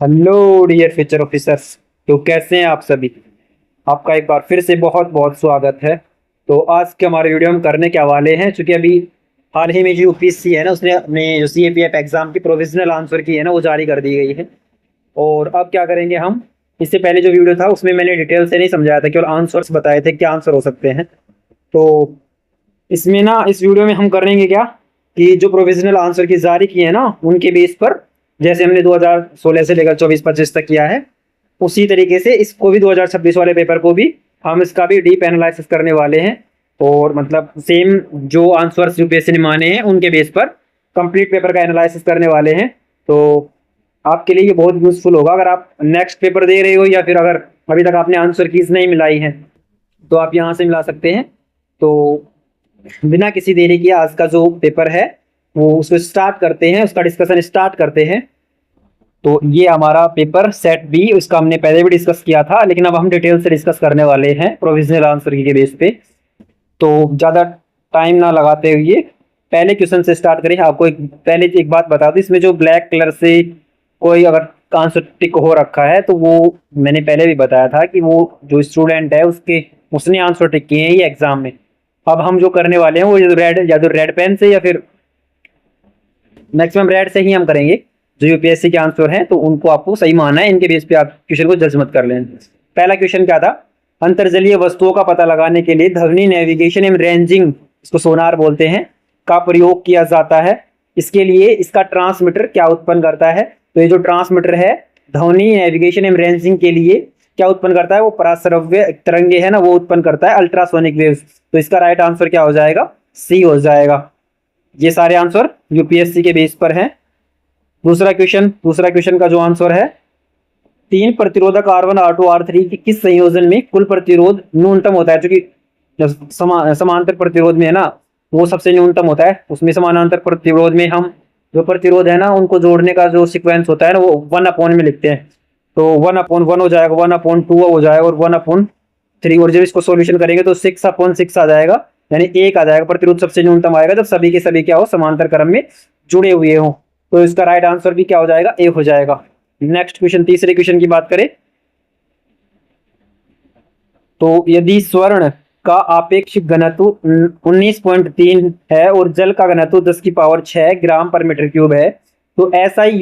Hello dear future officers. तो कैसे हैं आप सभी। आपका एक बार फिर से बहुत बहुत स्वागत है। तो आज के हमारे वीडियो में करने के हवाले हैं, चूंकि अभी हाल ही में जो यूपीएससी है ना, उसने अपने जो सीएपीएफ एग्जाम की प्रोविजनल आंसर की है ना, वो जारी कर दी गई है। और अब क्या करेंगे हम, इससे पहले जो वीडियो था उसमें मैंने डिटेल से नहीं समझाया था, केवल आंसर्स बताए थे क्या आंसर हो सकते हैं। तो इसमें ना, इस वीडियो में हम करेंगे क्या कि जो प्रोविजनल आंसर की जारी की है ना, उनके बेस पर, जैसे हमने 2016 से लेकर 24-25 तक किया है, उसी तरीके से इसको भी 2026 वाले पेपर को भी हम इसका भी डीप एनालिसिस करने वाले हैं। और मतलब सेम जो आंसर्स यूपीएससी ने माने हैं उनके बेस पर कंप्लीट पेपर का एनालिसिस करने वाले हैं। तो आपके लिए ये बहुत यूजफुल होगा अगर आप नेक्स्ट पेपर दे रहे हो, या फिर अगर अभी तक आपने आंसर कीज नहीं मिलाई है तो आप यहाँ से मिला सकते हैं। तो बिना किसी देरी के आज का जो पेपर है वो उसको स्टार्ट करते हैं, उसका डिस्कशन स्टार्ट करते हैं। तो ये हमारा पेपर सेट बी, उसका हमने पहले भी डिस्कस किया था, लेकिन अब हम डिटेल से डिस्कस करने वाले हैं प्रोविजनल आंसर की के बेस पे। तो ज़्यादा टाइम ना लगाते हुए पहले क्वेश्चन से स्टार्ट करें। आपको पहले एक बात बता दूं, इसमें जो ब्लैक कलर से कोई अगर आंसर टिक हो रखा है तो वो मैंने पहले भी बताया था कि वो जो स्टूडेंट है उसने आंसर टिक किए हैं ये एग्जाम में। अब हम जो करने वाले हैं वो या तो रेड पेन से, या फिर मैक्सिमम रेड से ही हम करेंगे। जो यूपीएससी के आंसर हैं तो उनको आपको सही मानना है, इनके बेस पे आप क्वेश्चन को जज मत कर लें। पहला क्वेश्चन क्या था, अंतर्जलीय वस्तुओं का पता लगाने के लिए ध्वनि नेविगेशन एवं रेंजिंग, इसको सोनार बोलते हैं, का प्रयोग किया जाता है। इसके लिए इसका ट्रांसमीटर क्या उत्पन्न करता है। तो ये जो ट्रांसमीटर है ध्वनि नेविगेशन एवं रेंजिंग के लिए क्या उत्पन्न करता है, वो पराश्रव्य तरंगे है ना, वो उत्पन्न करता है, अल्ट्रासोनिक वेव्स। तो इसका राइट आंसर क्या हो जाएगा, सी हो जाएगा। ये सारे आंसर यूपीएससी के बेस पर हैं। दूसरा क्वेश्चन का जो आंसर है, तीन प्रतिरोधक R1 R2 R3 के किस संयोजन में कुल प्रतिरोध न्यूनतम होता है। क्योंकि समांतर प्रतिरोध में है ना, वो सबसे न्यूनतम होता है। उसमें समानांतर प्रतिरोध में हम जो प्रतिरोध है ना, उनको जोड़ने का जो सीक्वेंस होता है ना, वो 1/, में लिखते हैं। तो 1/1 हो जाएगा, 1/2 हो जाएगा, और 1/3। और जब इसको सोल्यूशन करेंगे तो 6/6 आ जाएगा, यानी 1 आ जाएगा। प्रतिरोध सबसे न्यूनतम आएगा जब सभी के सभी क्या हो, समांतर क्रम में जुड़े हुए हो। तो इसका राइट आंसर भी क्या हो जाएगा, ए हो जाएगा। नेक्स्ट क्वेश्चन, तीसरे क्वेश्चन की बात करें तो यदि स्वर्ण का आपेक्षिक घनत्व 19.3 है और जल का घनत्व 10⁶ ग्राम पर मीटर क्यूब है, तो एसआई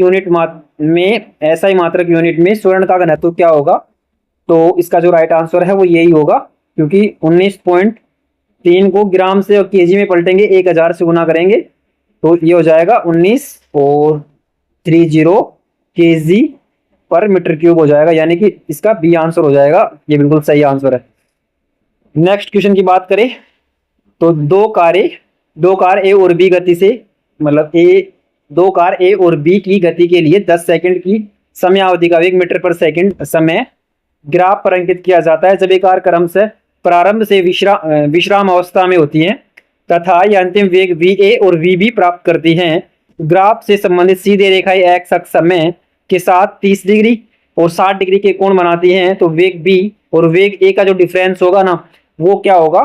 मात्रक यूनिट में स्वर्ण का घनत्व क्या होगा। तो इसका जो राइट आंसर है वो यही होगा, क्योंकि 19.3 को ग्राम से और केजी में पलटेंगे, 1000 से गुना करेंगे, तो ये हो जाएगा 19 और 30 केजी पर मीटर क्यूब हो जाएगा, यानी कि इसका बी आंसर हो जाएगा। ये बिल्कुल सही आंसर है। नेक्स्ट क्वेश्चन की बात करें तो दो कार ए और बी गति से, मतलब दो कार ए और बी की गति के लिए 10 सेकंड की समय अवधि का वेग मीटर पर सेकंड समय ग्राफ पर अंकित किया जाता है। जब ये कार क्रम से प्रारंभ से विश्राम अवस्था में होती है तथा यह अंतिम वेग वी ए और वी बी प्राप्त करती हैं, ग्राफ से संबंधित सीधे रेखाएं एक्स अक्ष समय के साथ 30 डिग्री और 60 डिग्री के कोण बनाती हैं, तो वेग बी और वेग ए का जो डिफरेंस होगा ना, वो क्या होगा।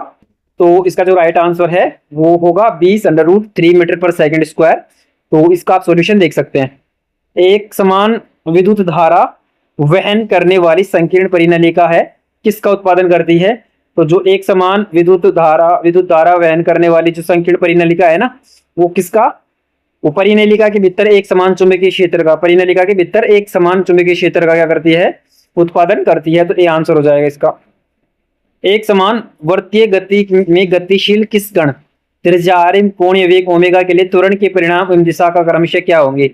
तो इसका जो राइट आंसर है वो होगा 20√3 मीटर पर सेकंड स्क्वायर। तो इसका आप सॉल्यूशन देख सकते हैं। एक समान विद्युत धारा वहन करने वाली संकीर्ण परिनलिका है, किसका उत्पादन करती है। तो जो एक समान विद्युत धारा वहन करने वाली जो संकीर्ण परिनलिका है ना, वो किसका, वो परिनलिका के भीतर एक समान चुंबकीय क्षेत्र का, परिनलिका के भीतर एक समान चुंबकीय क्षेत्र का क्या करती है, उत्पादन करती है। तो ये आंसर हो जाएगा इसका। एक समान वर्तीय गति में गतिशील किस कण त्रिज्या r कोणीय वेग ओमेगा के लिए त्वरण के परिणाम एवं दिशा का क्रमशः क्या होंगे।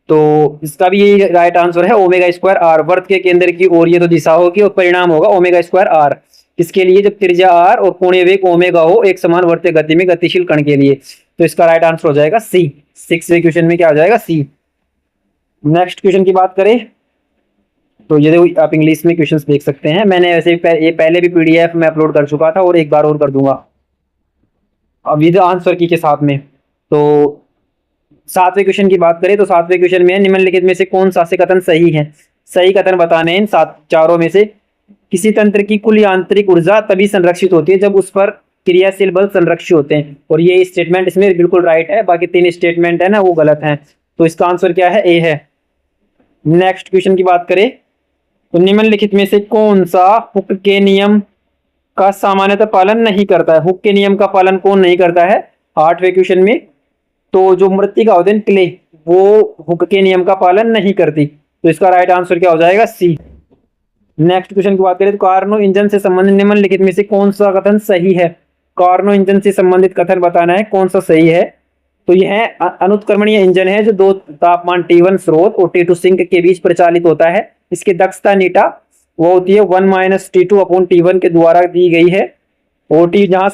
तो इसका भी यही राइट आंसर है, ω²r। वर्त के केंद्र की ओर ये तो दिशा होगी और परिणाम होगा ω²r। इसके लिए जब त्रिज्या r और कोणीय वेग ओमेगा हो एक समान वर्तीय गति में गतिशील कण के लिए, तो इसका राइट आंसर हो जाएगा सी। 6वें क्वेश्चन में क्या हो जाएगा, सी। नेक्स्ट क्वेश्चन की बात करें तो ये आप इंग्लिश में क्वेश्चंस देख सकते हैं। मैंने वैसे ये पहले भी पीडीएफ में अपलोड कर चुका था और एक बार और कर दूंगा अब विद आंसर की के साथ में। तो 7वें क्वेश्चन की बात करें तो 7वें क्वेश्चन में निम्नलिखित में से कौन सा से कथन सही है। सही कथन बताने इन चारों में से। किसी तंत्र की कुल यांत्रिक ऊर्जा तभी संरक्षित होती है जब उस पर क्रियाशील बल संरक्षित होते हैं, और ये स्टेटमेंट इसमें बिल्कुल राइट है। बाकी 3 स्टेटमेंट है ना वो गलत है। तो इसका आंसर क्या है, ए है। नेक्स्ट क्वेश्चन की बात करें तो निम्नलिखित में से कौन सा हुक के नियम का सामान्यतः पालन नहीं करता है? हुक के नियम का पालन कौन नहीं करता है 8वें क्वेश्चन में? तो जो मृत्तिका होते हैं क्ले, वो हुक के नियम का पालन नहीं करती। तो इसका राइट आंसर क्या हो जाएगा? सी। नेक्स्ट क्वेश्चन की बात करें तो कार्नो इंजन से संबंधित निम्नलिखित में से कौन सा कथन सही है? कार्नो इंजन से संबंधित कथन बताना है कौन सा सही है। तो यह अनुत्क्रमणीय इंजन है जो दो तापमान T1 स्रोत और T2 सिंक के बीच प्रचालित होता है। इसकी दक्षता नीटा वो होती है 1 - T2 अपॉन T1 के द्वारा दी गई है। और जहां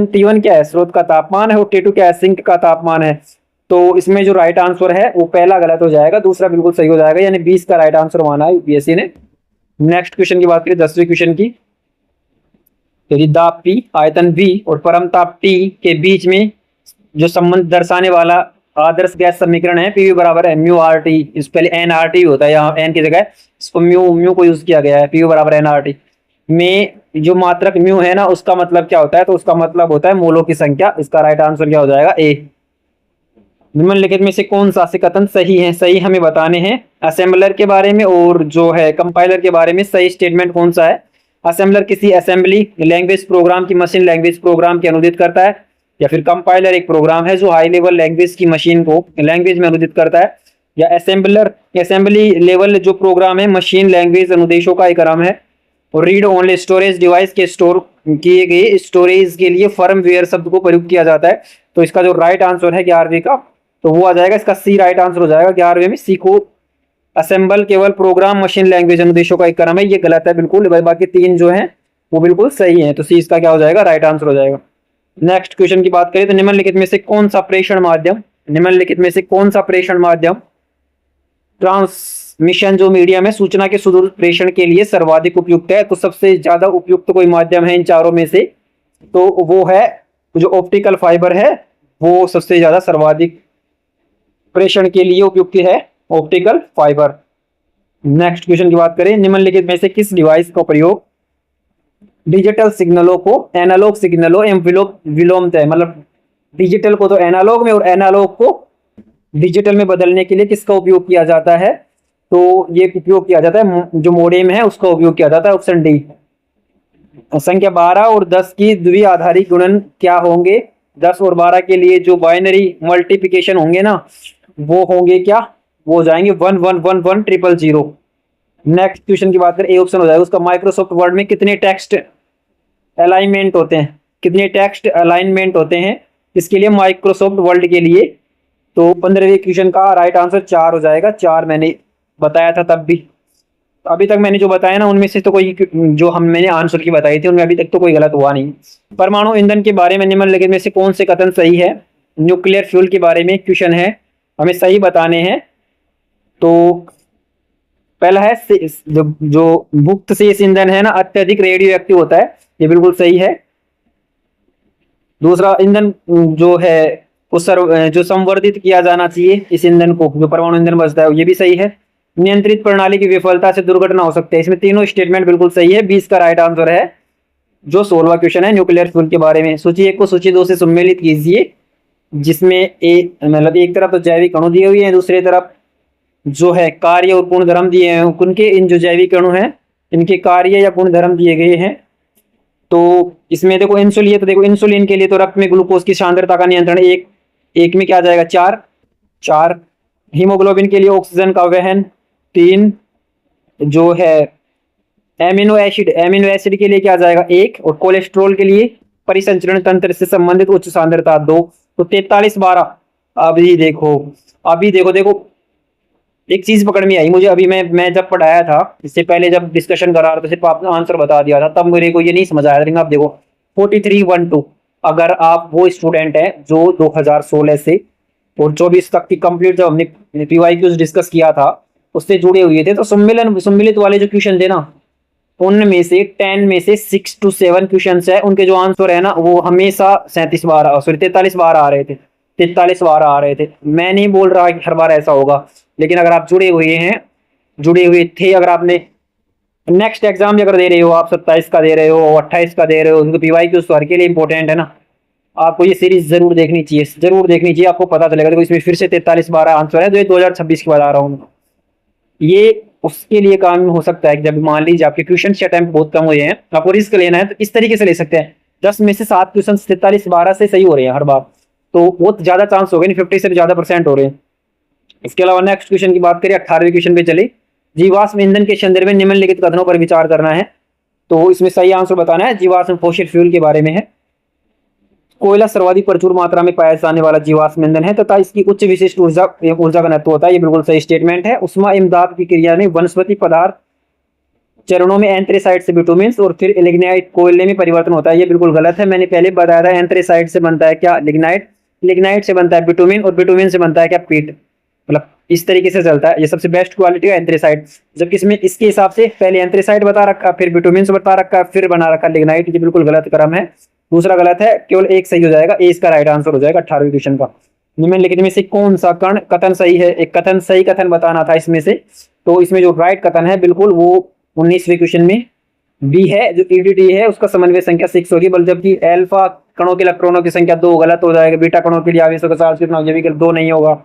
T1 क्या है? स्रोत का तापमान है और T2 क्या है? सिंक का तापमान है। तो इसमें जो राइट आंसर है वो पहला गलत हो जाएगा, दूसरा बिल्कुल सही हो जाएगा, यानी 20 का राइट आंसर माना है यूपीएससी ने। नेक्स्ट क्वेश्चन की बात करें 10वें क्वेश्चन की। यदि दाब P आयतन V और परमताप T के बीच में जो संबंध दर्शाने वाला आदर्श गैस समीकरण है PV बराबर है म्यू आर टी, इस पहले NRT होता है, यहाँ N की जगह इसको म्यू को यूज किया गया है, PV बराबर NRT में जो मात्रक म्यू है ना उसका मतलब क्या होता है? तो उसका मतलब होता है मोलों की संख्या। इसका राइट आंसर क्या हो जाएगा? ए। निम्नलिखित में से कौन सा से कथन सही है? सही हमें बताने हैं असेंबलर के बारे में और जो है कंपाइलर के बारे में सही स्टेटमेंट कौन सा है? असेंबलर किसी असेंबली लैंग्वेज प्रोग्राम की मशीन लैंग्वेज प्रोग्राम के अनुदित करता है, या फिर कंपाइलर एक प्रोग्राम है जो हाई लेवल लैंग्वेज की मशीन को लैंग्वेज में अनुदित करता है, या असेंबलर असेंबली लेवल जो प्रोग्राम है मशीन लैंग्वेज अनुदेशों का एक क्रम है। और रीड ओनली स्टोरेज डिवाइस के स्टोर किए गए स्टोरेज के लिए फर्मवेयर शब्द को प्रयुक्त किया जाता है। तो इसका जो राइट आंसर है 11वीं का तो वो आ जाएगा, इसका सी राइट आंसर हो जाएगा। 11वीं में सी को असेंबल केवल प्रोग्राम मशीन लैंग्वेज अनुदेशों का एक क्रम है, ये गलत है बिल्कुल, बाकी तीन जो है वो बिल्कुल सही है। तो सी इसका क्या हो जाएगा? राइट आंसर हो जाएगा। नेक्स्ट क्वेश्चन की बात करें तो निम्नलिखित में से कौन सा प्रेषण माध्यम ट्रांसमिशन जो मीडियम है सूचना के सुदूर प्रेषण के लिए सर्वाधिक उपयुक्त है? तो सबसे ज्यादा उपयुक्त कोई माध्यम है इन चारों में से तो वो है जो ऑप्टिकल फाइबर है, वो सबसे ज्यादा सर्वाधिक प्रेषण के लिए उपयुक्त है ऑप्टिकल फाइबर। नेक्स्ट क्वेश्चन की बात करें निम्नलिखित में से किस डिवाइस का प्रयोग डिजिटल सिग्नलों को एनालॉग सिग्नलों एवं विलोमतः, मतलब डिजिटल को तो एनालॉग में और एनालॉग को डिजिटल में बदलने के लिए किसका उपयोग किया जाता है? तो ये उपयोग किया जाता है जो मोडेम है उसका उपयोग किया जाता है, ऑप्शन डी। संख्या 12 और 10 की द्विआधारी गुणन क्या होंगे? 10 और 12 के लिए जो बाइनरी मल्टीप्लिकेशन होंगे ना वो होंगे क्या? वो हो जाएंगे 1 1 1 1 0 0 0। नेक्स्ट क्वेश्चन की बात करें ए ऑप्शन हो जाएगा उसका। माइक्रोसॉफ्ट वर्ड में कितने टेक्स्ट अलाइनमेंट होते हैं? कितने टेक्स्ट अलाइनमेंट होते हैं इसके लिए माइक्रोसॉफ्ट वर्ड के लिए? तो 15वें क्वेश्चन का राइट आंसर 4 हो जाएगा। 4 मैंने बताया था तब भी, अभी तक मैंने जो बताया ना उनमें से तो कोई जो मैंने आंसर की बताई थी उनमें अभी तक तो कोई गलत हुआ नहीं। परमाणु ईंधन के बारे में निम्नलिखित में से कौन से कथन सही है? न्यूक्लियर फ्यूल के बारे में क्वेश्चन है, हमें सही बताने हैं। तो पहला है जो मुक्त शेष ईंधन है ना अत्यधिक रेडियो एक्टिव होता है, ये बिल्कुल सही है। दूसरा ईंधन जो है जो संवर्धित किया जाना चाहिए इस ईंधन को, जो परमाणु ईंधन बचता है, ये भी सही है। नियंत्रित प्रणाली की विफलता से दुर्घटना हो सकती है, इसमें तीनों स्टेटमेंट बिल्कुल सही है। 20 का राइट आंसर है जो 16वां क्वेश्चन है न्यूक्लियर फ्यूल के बारे में। सूची 1 को सूची 2 से सम्मिलित कीजिए, जिसमें मतलब एक तरफ तो जैविक अणु दिए हुए हैं, दूसरी तरफ जो है कार्य और गुणधर्म दिए हैं उनके, इन जो जैविक अणु हैं इनके कार्य या गुणधर्म दिए गए हैं। तो इसमें देखो इंसुलिन, तो देखो इंसुलिन के लिए तो रक्त में ग्लूकोज की सांद्रता का नियंत्रण एक में क्या आ जाएगा? 4। हीमोग्लोबिन के लिए ऑक्सीजन का वहन 3। जो है एमिनो एसिड के लिए क्या आ जाएगा? 1। और कोलेस्ट्रॉल के लिए परिसंचरण तंत्र से संबंधित उच्च सांद्रता 2। तो 43-12। अभी देखो एक चीज पकड़ में आई मुझे अभी, मैं जब पढ़ाया था इससे पहले जब डिस्कशन करा रहा था सिर्फ आपने आंसर बता दिया था, तब मेरे को ये नहीं समझ आया था। लेकिन आप देखो 4312, अगर आप वो स्टूडेंट हैं जो 2016 से और 24 तक की कंप्लीट जब हमने पीवाईक्यूज डिस्कस किया था उससे जुड़े हुए थे, तो सम्मिलित वाले जो क्वेश्चन थे ना उनमें से 10 में से 6 to 7 क्वेश्चन है, उनके जो आंसर है ना वो हमेशा 43-12 आ रहे थे, 43-12 आ रहे थे। मैं नहीं बोल रहा कि हर बार ऐसा होगा, लेकिन अगर आप जुड़े हुए थे, अगर आपने नेक्स्ट एग्जाम भी अगर दे रहे हो, आप 27 का दे रहे हो, 28 का दे रहे हो, उनको पीवाईक्यू हर के लिए इंपॉर्टेंट है ना, आपको ये सीरीज जरूर देखनी चाहिए, आपको पता चलेगा। देखो इसमें फिर से 43-12 आंसर है, जो 2026 की बता रहा हूँ। ये उसके लिए काम हो सकता है कि जब मान लीजिए आपके क्वेश्चन अटेम्प्ट बहुत कम हुए हैं, आपको रिस्क लेना है, तो इस तरीके से ले सकते हैं 10 में से 7 क्वेश्चन 43-12 से सही हो रहे हैं हर बार, तो बहुत ज्यादा चांस हो गए, 50 से भी ज्यादा % हो रहे हैं। इसके अलावा नेक्स्ट क्वेश्चन की बात करें, 18वें क्वेश्चन पे चले। जीवाश्म ईंधन के संदर्भ में निम्नलिखित कथनों पर विचार करना है, तो इसमें सही आंसर बताना है। जीवाश्म फॉसिल फ्यूल के बारे में है। कोयला सर्वाधिक प्रचुर मात्रा में पाया जाने वाला जीवाश्म ईंधन है तथा इसकी उच्च विशिष्ट ऊर्जा घनत्व होता है, ये बिल्कुल सही स्टेटमेंट है। उष्मा इमदाद की क्रिया में वनस्पति पदार्थ चरणों में एंथ्रेसाइट से बिटुमिन और फिर लिग्नाइट कोयले में परिवर्तन होता है, ये बिल्कुल गलत है। मैंने पहले बताया था एंथ्रेसाइट से बनता है क्या, लिग्नाइट, लिग्नाइट से बनता है बिटुमिन और बिटुमिन से बनता है क्या, पीट। मतलब इस तरीके से चलता है। ये सबसे बेस्ट क्वालिटी का एंथ्रेसाइट, जबकि इसमें इसके हिसाब से पहले एंथ्रेसाइट बता रखा, फिर बिटुमिन बता रखा, फिर बना रखा लिग्नाइट, ये बिल्कुल गलत क्रम है। दूसरा गलत है, केवल एक सही हो जाएगा, ए इसका राइट आंसर हो जाएगा 18वें क्वेश्चन का। निम्नलिखित में से कौन सा कथन सही है? एक कथन सही कथन बताना था इसमें से, तो इसमें जो राइट कथन है बिल्कुल वो 19वें क्वेश्चन में बी है, जो ईडीटी है उसका समन्वय संख्या 6 होगी, बल जबकि अल्फा कणों के इलेक्ट्रॉनों की संख्या 2 गलत हो जाएगा, बीटा कणों के लिए आवेशों का चार्ज कितना, ये भी 2 नहीं होगा,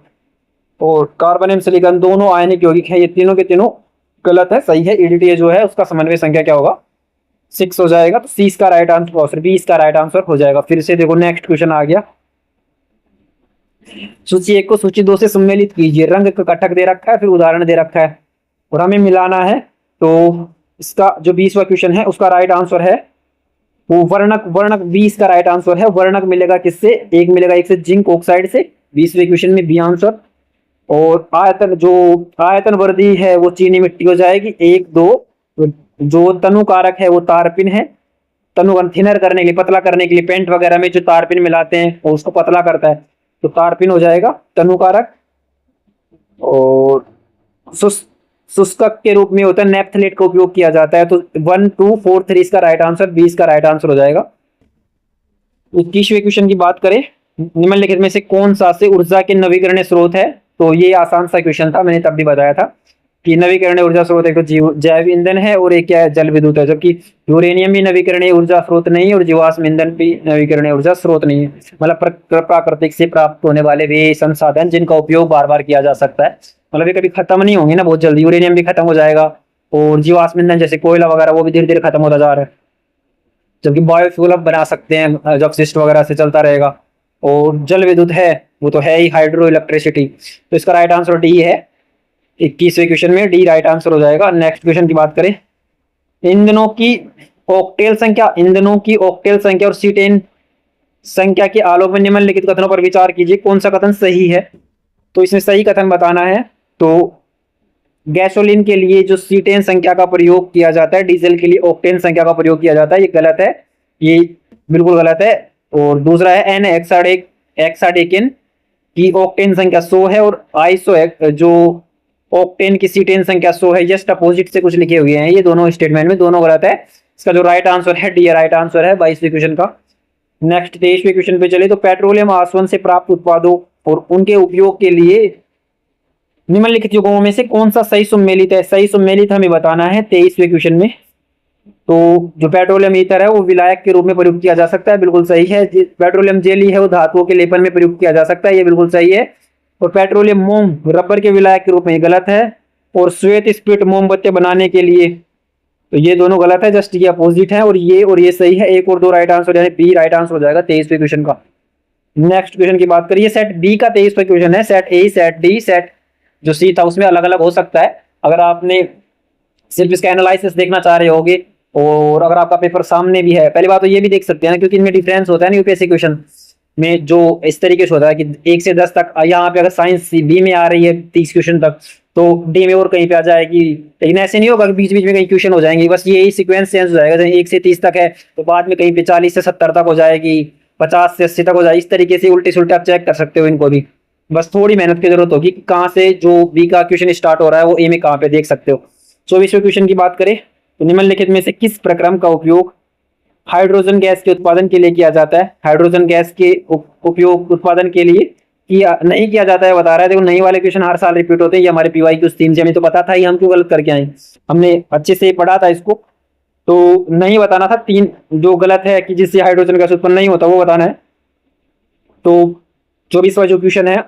और कार्बन एवं सिलिकॉन दोनों आयनिक यौगिक है, ये तीनों के तीनों गलत है। सही है, ईडीटी जो है उसका समन्वय संख्या क्या होगा, 6 हो जाएगा, तो सी इसका राइट आंसर और बी इसका राइट आंसर हो जाएगा। फिर से देखो नेक्स्ट क्वेश्चन आ गया। सूची 1 को सूची 2 से सम्मिलित कीजिए। रंग का कटक दे रखा है, फिर उदाहरण दे रखा है और हमें मिलाना है, तो इसका जो 20वां क्वेश्चन है उसका राइट आंसर है वो वर्णक, वर्णक 20 का राइट आंसर है। वर्णक मिलेगा किससे? एक मिलेगा एक से जिंक ऑक्साइड से, 20वें क्वेश्चन में बी आंसर। और आयतन, जो आयतन वर्दी है वो चीनी मिट्टी हो जाएगी 1 2। जो तनु कारक है वो तारपिन है, तनु थिनर करने के लिए, पतला करने के लिए पेंट वगैरह में जो तारपिन मिलाते हैं और उसको पतला करता है, तो तारपिन हो जाएगा तनु कारक। और शुष्कक के रूप में होता है नेप्थलेट का उपयोग किया जाता है, तो 1 2 4 3 इसका राइट आंसर, 20 का राइट आंसर हो जाएगा। 21वें क्वेश्चन की बात करें, निम्नलिखित में से कौन सा से ऊर्जा के नवीकरणीय स्रोत है? तो ये आसान सा क्वेश्चन था, मैंने तब भी बताया था कि नवीकरणीय ऊर्जा स्रोत एक तो जैव ईंधन है और एक क्या है, जल विद्युत है, जबकि यूरेनियम भी नवीकरणीय ऊर्जा स्रोत नहीं है और जीवाश्म ईंधन भी नवीकरणीय ऊर्जा स्रोत नहीं है। मतलब प्राकृतिक से प्राप्त होने वाले वे संसाधन जिनका उपयोग बार बार किया जा सकता है, मतलब ये कभी खत्म नहीं होंगे ना बहुत जल्दी। यूरेनियम भी खत्म हो जाएगा और जीवाश्म ईंधन जैसे कोयला वगैरह वो भी धीरे धीरे खत्म होता जा रहा है, जबकि बायोफ्यूल अब बना सकते हैं जब सिस्ट वगैरह से चलता रहेगा। और जल विद्युत है वो तो है ही, हाइड्रो इलेक्ट्रिसिटी, तो इसका राइट आंसर डी है। 21वें क्वेश्चन में डी राइट आंसर हो जाएगा। नेक्स्ट क्वेश्चन की बात करें, ईंधनों की ऑक्टेल संख्या, ईंधनों की ऑक्टेल संख्या और सीटेन संख्या के आलोक में निम्नलिखित कथनों पर विचार कीजिए, कौन सा कथन सही है? तो इसमें सही कथन बताना है। तो गैसोलीन के लिए जो सीटेन संख्या का प्रयोग किया जाता है, डीजल के लिए ऑक्टेन संख्या का प्रयोग किया जाता है, ये गलत है, ये बिल्कुल गलत है। और दूसरा है एन हेक्साडेकिन की ऑक्टेन संख्या 100 है और आइसो जो ऑक्टेन की सीटेन संख्या 100 है, जस्ट अपोजिट से कुछ लिखे हुए हैं, ये दोनों स्टेटमेंट में दोनों गलत है। इसका जो राइट आंसर है डी राइट आंसर है 22वें क्वेश्चन का। नेक्स्ट 23वें क्वेश्चन पे चले, तो पेट्रोलियम आसवन से प्राप्त उत्पादों और उनके उपयोग के लिए निम्नलिखित युग्मों में से कौन सा सही सम्मिलित है? सही सम्मिलित हमें बताना है 23वें क्वेश्चन में। तो जो पेट्रोलियम ईथर है वो विलायक के रूप में प्रयुक्त किया जा सकता है, बिल्कुल सही है। पेट्रोलियम जेली है वो धातुओं के लेपन में प्रयुक्त किया जा सकता है, ये बिल्कुल सही है। और पेट्रोलियम मोम रबर के विलायक के रूप में गलत है। और श्वेत स्पिरिट मोमबत्ती बनाने के लिए, तो ये दोनों गलत है, जस्ट ये अपोजिट है। और ये सही है, 1 और 2 राइट आंसर, यानी बी राइट आंसर हो जाएगा 23वें क्वेश्चन का। नेक्स्ट क्वेश्चन की बात करिए, सेट बी का 23वां क्वेश्चन है। सेट ए, सेट डी, सेट जो सी था उसमें अलग अलग हो सकता है। अगर आपने सिर्फ इसका एनालिसिस देखना चाह रहे होगे और अगर आपका पेपर सामने भी है, पहली बात तो ये भी देख सकते हैं ना, क्योंकि इनमें डिफरेंस होता है ना यूपीएससी क्वेश्चन में, जो इस तरीके से होता है कि 1 से 10 तक, यहाँ पे अगर साइंस बी में आ रही है 30 क्वेश्चन तक, तो डी में और कहीं पे आ जाएगी। लेकिन ऐसे नहीं होगा कि बीच बीच में कहीं क्वेश्चन हो जाएंगे, बस यही सीक्वेंस चेंज हो जाएगा। 1 से 30 तक है तो बाद में कहीं पे 40 से 70 तक हो जाएगी, 50 से 80 तक हो जाएगी। इस तरीके से उल्टे सुल्टे आप चेक कर सकते हो इनको भी, बस थोड़ी मेहनत की जरूरत होगी कि कहाँ से जो बी का क्वेश्चन स्टार्ट हो रहा है वो ए में कहाँ पे देख सकते हो। 24वें क्वेश्चन की बात करें, तो निम्नलिखित में से किस प्रक्रम का उपयोग हाइड्रोजन गैस के उत्पादन के लिए किया जाता है? हाइड्रोजन गैस के उपयोग उत्पादन के लिए नहीं किया जाता है, बता रहा है। देखो नई वाले क्वेश्चन हर साल रिपीट होते हैं, ये हमारे पीवाई की उस थीम से हमें तो पता था ही, हम क्यों गलत करके आए, हमने अच्छे से पढ़ा था इसको, तो नहीं बताना था। 3 जो गलत है कि जिससे हाइड्रोजन गैस उत्पन्न नहीं होता वो बताना है। तो 24वां जो क्वेश्चन है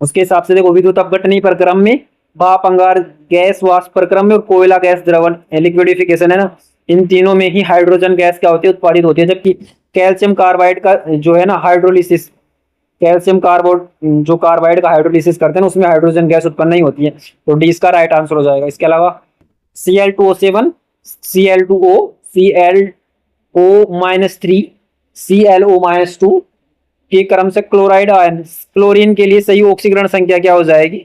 उसके हिसाब से देखो, विद्युत अपघटनी प्रक्रम में भाप अंगार गैस वाष्प प्रक्रम में और कोयला गैस द्रवण लिक्विडिफिकेशन है ना, इन तीनों में ही हाइड्रोजन गैस क्या होती है, उत्पादित होती है। जबकि कैल्शियम कार्बाइड का जो है ना हाइड्रोलिसिस, कैल्शियम कार्बोड जो कार्बाइड का हाइड्रोलिसिस करते हैं ना, उसमें हाइड्रोजन गैस उत्पन्न नहीं होती है। तो डी इसका राइट आंसर हो जाएगा। इसके अलावा Cl2O7, Cl2O, Cl2O-3, Cl2 के क्रम से क्लोराइड आयन, क्लोरीन के लिए सही ऑक्सीकरण संख्या क्या हो जाएगी?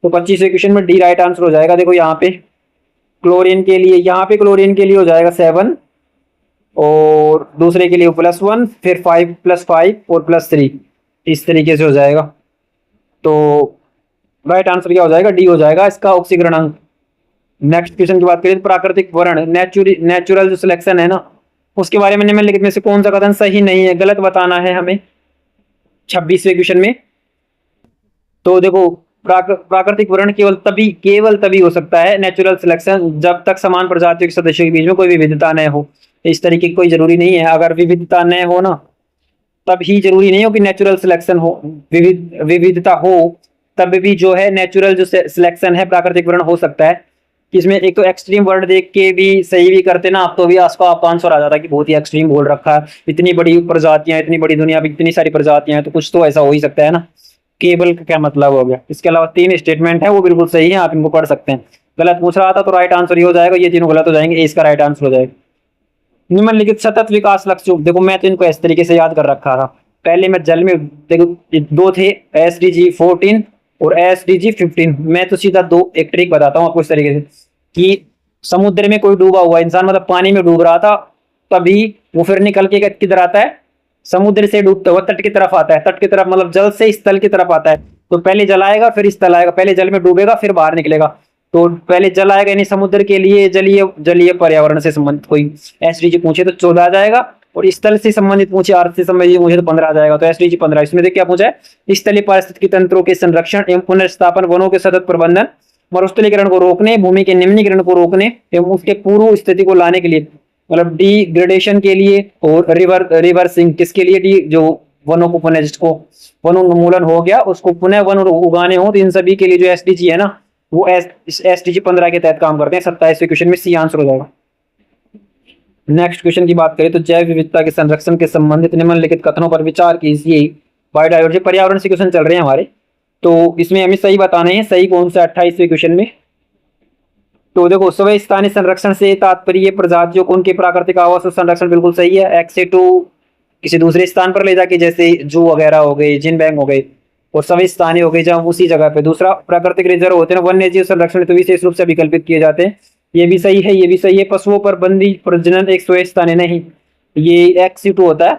तो 25वें क्वेश्चन में डी राइट आंसर हो जाएगा। देखो यहाँ पे क्लोरीन के लिए, यहाँ पे क्लोरीन के लिए हो जाएगा 7, और दूसरे के लिए +1, फिर 5 + 5 और +3, इस तरीके से हो जाएगा। तो राइट आंसर क्या हो जाएगा? डी हो जाएगा इसका ऑक्सीकरण अंक। नेक्स्ट क्वेश्चन की बात करें तो प्राकृतिक वर्ण, नेचुरल जो सिलेक्शन है ना, उसके बारे में निम्नलिखित में से कौन सा कथन सही नहीं है, गलत बताना है हमें 26वें क्वेश्चन में। तो देखो प्राकृतिक वर्ण केवल तभी हो सकता है नेचुरल सिलेक्शन जब तक समान प्रजातियों के सदस्यों के बीच में कोई विविधता न हो। इस तरीके की कोई जरूरी नहीं है, अगर विविधता न हो ना तब ही जरूरी नहीं हो कि नेचुरल सिलेक्शन हो, विविधता हो तब भी जो है नेचुरल जो सिलेक्शन है प्राकृतिक वर्ण हो सकता है। इसमें एक तो एक्सट्रीम वर्ड देख के भी सही भी करते ना आप, तो भी आपका आंसर आ जाता कि बहुत ही एक्सट्रीम बोल रखा है, इतनी बड़ी प्रजातियां, इतनी बड़ी दुनिया में इतनी सारी प्रजातियां हैं, तो कुछ तो ऐसा हो ही सकता है ना। केबल का क्या मतलब हो गया। इसके अलावा 3 स्टेटमेंट है वो बिल्कुल सही है, आप इनको पढ़ सकते हैं। गलत पूछ रहा था तो राइट आंसर ये हो जाएगा, ये तीनों गलत हो जाएंगे, इसका राइट आंसर हो जाएगा। निम्नलिखित सतत विकास लक्ष्यों, देखो मैं तो इनको इस तरीके से याद कर रखा था। पहले मैं जल में, देखो 2 थे, SDG 14 और SDG 15। मैं तो सीधा एक ट्रिक बताता हूँ आपको इस तरीके से कि समुद्र में कोई डूबा हुआ इंसान, मतलब पानी में डूब रहा था, तभी वो फिर निकल के किधर आता है, समुद्र से डूबता हुआ तट की तरफ आता है। तट की तरफ मतलब जल से स्थल की तरफ आता है। तो पहले जल आएगा फिर स्थल आएगा, पहले जल में डूबेगा फिर बाहर निकलेगा। तो पहले जल आएगा, यानी समुद्र के लिए जलीय पर्यावरण से संबंधित कोई SDG पूछे तो 14 आ जाएगा, और स्थल से संबंधित पूछे, अर्थ से संबंधित पूछे तो 15 आ जाएगा। तो SDG 15। इसमें देखिए क्या पूछा है, स्थलीय पारिस्थितिकी तंत्रों के संरक्षण एवं पुनर्स्थापन, वनों के सतत प्रबंधन, मरुस्थलीकरण को रोकने, भूमि के निम्नीकरण को रोकने एवं उसके पूर्व स्थिति को लाने के लिए, मतलब डिग्रेडेशन के लिए, और रिवर्सिंग किसके लिए, डी जो वनों को पुनः, जिसको वनोन्मूलन हो गया उसको पुनः वन उगाने हो, तो इन सभी के लिए जो SDG है ना वो SDG 15 के तहत काम करते हैं। 27वें क्वेश्चन में सी आंसर हो जाएगा। नेक्स्ट क्वेश्चन की बात करें तो जैव विविधता के संरक्षण के संबंधित निम्नलिखित कथनों पर विचार कीजिए। बायोडायवर्सिटी पर्यावरण से क्वेश्चन चल रहे हैं हमारे, तो इसमें हमें सही बताने हैं। सही कौन सा 28वें क्वेश्चन में? तो देखो स्व स्थानीय संरक्षण से तात्पर्य प्रजातियों को उनके प्राकृतिक आवास और संरक्षण, बिल्कुल सही है। एक्सेटू किसी दूसरे स्थान पर ले जाके, जैसे जू वगैरह हो गए, जिन बैंक हो गए, और स्व स्थानीय हो गए जहाँ उसी जगह पे। दूसरा प्राकृतिक रिजर्व होते हैं ना, वन्य जीव संरक्षण तो विशेष रूप से विकल्पित किए जाते हैं, ये भी सही है, ये भी सही है। पशुओं पर बंदी प्रजनन एक स्व स्थानीय नहीं, ये एक्सेटू होता है।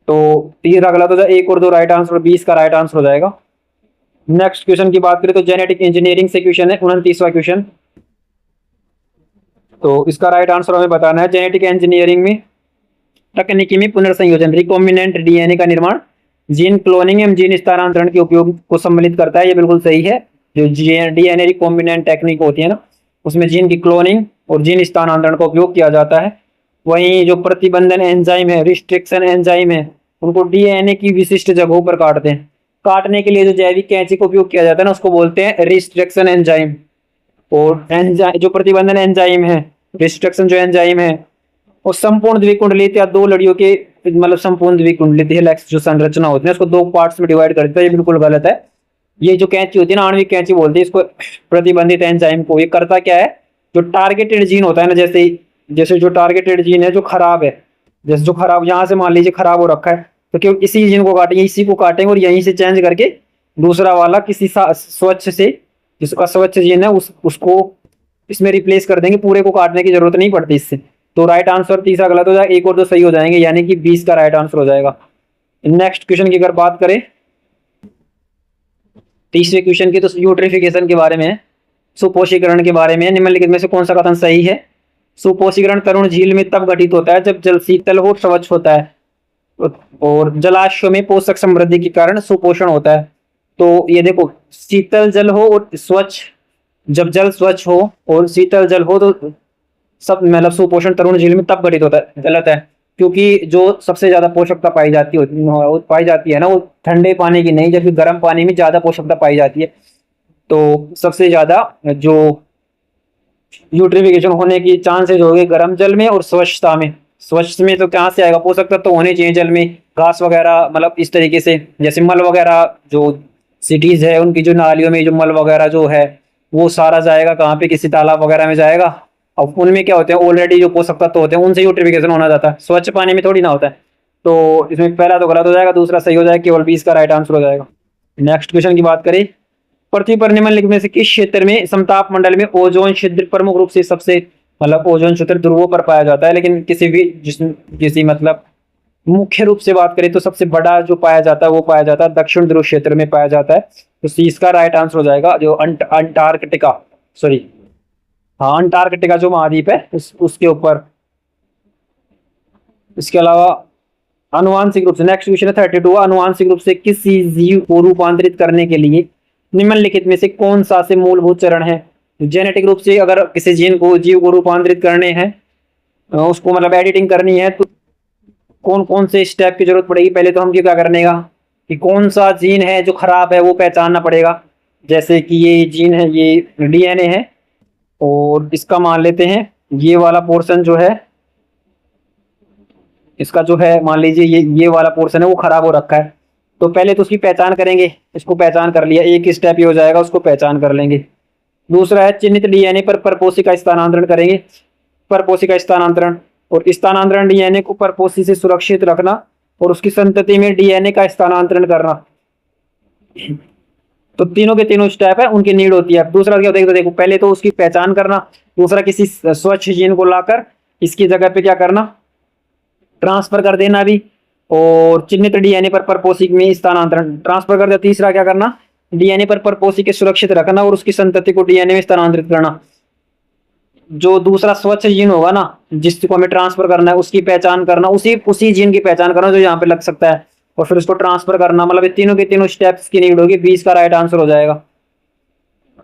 तो तीसरा गलत हो जाए, 1 और 2 राइट आंसर, 20 का राइट आंसर हो जाएगा। नेक्स्ट क्वेश्चन की बात करें तो जेनेटिक इंजीनियरिंग से क्वेश्चन है, 29वां क्वेश्चन। तो इसका राइट आंसर हमें बताना है। जेनेटिक इंजीनियरिंग में तकनीकी में पुनर्संयोजन, रिकॉम्बिनेंट DNA का निर्माण, जीन क्लोनिंग एवं जीन स्थानांतरण के उपयोग को सम्मिलित करता है, ये बिल्कुल सही है। जो DNA रिकॉम्बिनेंट टेक्निक होती है ना, उसमें जीन की क्लोनिंग और जीन स्थानांतरण का उपयोग किया जाता है। वहीं जो प्रतिबंधन एंजाइम है, रिस्ट्रिक्शन एंजाइम है, उनको DNA की विशिष्ट जगहों पर काटते हैं। काटने के लिए जो जैविक कैंची का उपयोग किया जाता है ना, उसको बोलते हैं रिस्ट्रिक्शन एंजाइम। और एंजाइम जो प्रतिबंधन एंजाइम है, रिस्ट्रिक्शन जो एंजाइम है, और संपूर्ण द्विकुंडलित या 2 लड़ियों के, मतलब संपूर्ण द्विकुंडलित हेलिक्स जो संरचना होती है उसको 2 पार्ट्स में डिवाइड कर देता है, ये बिल्कुल गलत है। ये जो कैंची होती है ना, आणविक कैंची बोलते हैं इसको, प्रतिबंधित एंजाइम को। ये करता क्या है, जो टारगेटेड जीन होता है ना, जैसे जो टारगेटेड जीन है जो खराब है, जैसे जो खराब यहाँ से मान लीजिए खराब हो रखा है, तो क्यों इसी जीन को काटेंगे, इसी को काटेंगे और यहीं से चेंज करके दूसरा वाला किसी स्वच्छ से, जिसका स्वच्छ जीन है उसको इसमें रिप्लेस कर देंगे, पूरे को काटने की जरूरत नहीं पड़ती इससे। तो राइट आंसर तीसरा गलत हो जाएगा, 1 और 2 सही हो जाएंगे, यानी कि 20 का राइट आंसर हो जाएगा। नेक्स्ट क्वेश्चन की अगर बात करें, 30वें क्वेश्चन की, तो यूट्रिफिकेशन के बारे में, सुपोषीकरण के बारे में, निम्नलिखित में से कौन सा कथन सही है? सुपोषीकरण तरुण झील में तब घटित होता है जब जल शीतल हो, स्वच्छ होता है, और जलाशयों में पोषक समृद्धि के कारण सुपोषण होता है। तो ये देखो, शीतल जल हो और स्वच्छ, जब जल स्वच्छ हो और शीतल जल हो तो सब, मतलब सुपोषण तरुण झील में तब घटित होता है। गलत है, क्योंकि जो सबसे ज्यादा पोषकता पाई जाती है ना, वो ठंडे पानी की नहीं, जबकि गर्म पानी में ज्यादा पोषकता पाई जाती है। तो सबसे ज्यादा जो यूट्रिफिकेशन होने की चांसेस हो गए गर्म जल में और स्वच्छता में। स्वच्छ में तो कहाँ से आएगा, पोषक तत्व तो होने चाहिए जल में, घास वगैरह, मतलब इस तरीके से, जैसे मल वगैरह जो सिटीज है उनकी जो नालियों में जो मल वगैरह जो है वो सारा जाएगा कहाँ पे, किसी तालाब वगैरह में जाएगा। अब उनमें क्या होते हैं, ऑलरेडी जो पोषक तत्व होते हैं उनसे यूट्रिफिकेशन होना जाता है, स्वच्छ पानी में थोड़ी ना होता है। तो इसमें पहला तो गलत हो जाएगा, दूसरा सही हो जाएगा, केवल 20 का राइट आंसर हो जाएगा। नेक्स्ट क्वेश्चन की बात करें, पृथ्वी पर निम्नलिखित में से किस क्षेत्र में समताप मंडल में ओजोन छिद्र प्रमुख रूप से सबसे, मतलब ओजोन छिद्र ध्रुवों पर पाया जाता है, लेकिन किसी भी किसी मतलब मुख्य रूप से बात करें तो सबसे बड़ा जो पाया जाता है वो पाया जाता है दक्षिण ध्रुव क्षेत्र में पाया जाता है। तो सी इसका राइट आंसर हो जाएगा, जो अंटार्कटिका, सॉरी हाँ अंटार्कटिका जो महाद्वीप है उसके ऊपर। इसके अलावा अनुवांशिक रूप से, नेक्स्ट क्वेश्चन है 32, अनुवांशिक रूप से किसी जीव को रूपांतरित करने के लिए निम्नलिखित में से कौन सा से मूलभूत चरण है। जेनेटिक रूप से अगर किसी जीव को रूपांतरित करने हैं, उसको मतलब एडिटिंग करनी है, तो कौन कौन से स्टेप की जरूरत पड़ेगी। पहले तो हमको क्या करने का कि कौन सा जीन है जो खराब है वो पहचानना पड़ेगा। जैसे कि ये जीन है, ये डीएनए है, और इसका मान लेते हैं ये वाला पोर्शन जो है, इसका जो है मान लीजिए ये वाला पोर्शन है वो खराब हो रखा है। तो पहले तो उसकी पहचान करेंगे, इसको पहचान कर लिया, एक स्टेप ये हो जाएगा, उसको पहचान कर लेंगे। दूसरा है चिन्हित डीएनए पर परपोषी का स्थानांतरण करेंगे, परपोषी का स्थानांतरण, और स्थानांतरण डीएनए को परपोषी से सुरक्षित रखना और उसकी संतति में डीएनए का स्थानांतरण करना। तो तीनों के तीनों स्टेप है, उनकी नीड होती है। दूसरा क्या होता है, देखो पहले तो उसकी पहचान करना, दूसरा किसी स्वच्छ जीन को लाकर इसकी जगह पे क्या करना, ट्रांसफर कर देना भी, और चिन्हित डीएनए पर परपोषी में स्थानांतरण ट्रांसफर कर दिया। तीसरा क्या करना, डीएनए पर परपोषी के सुरक्षित रखना और उसकी संतति को डीएनए में स्थानांतरित करना। जो दूसरा स्वच्छ जीन होगा ना जिसको हमें ट्रांसफर करना है, उसकी पहचान करना, उसी जीन की पहचान करना जो यहाँ पे लग सकता है, और फिर उसको ट्रांसफर करना। मतलब तीनों के तीनों स्टेप्स की नीड होगी, 20 का राइट आंसर हो जाएगा।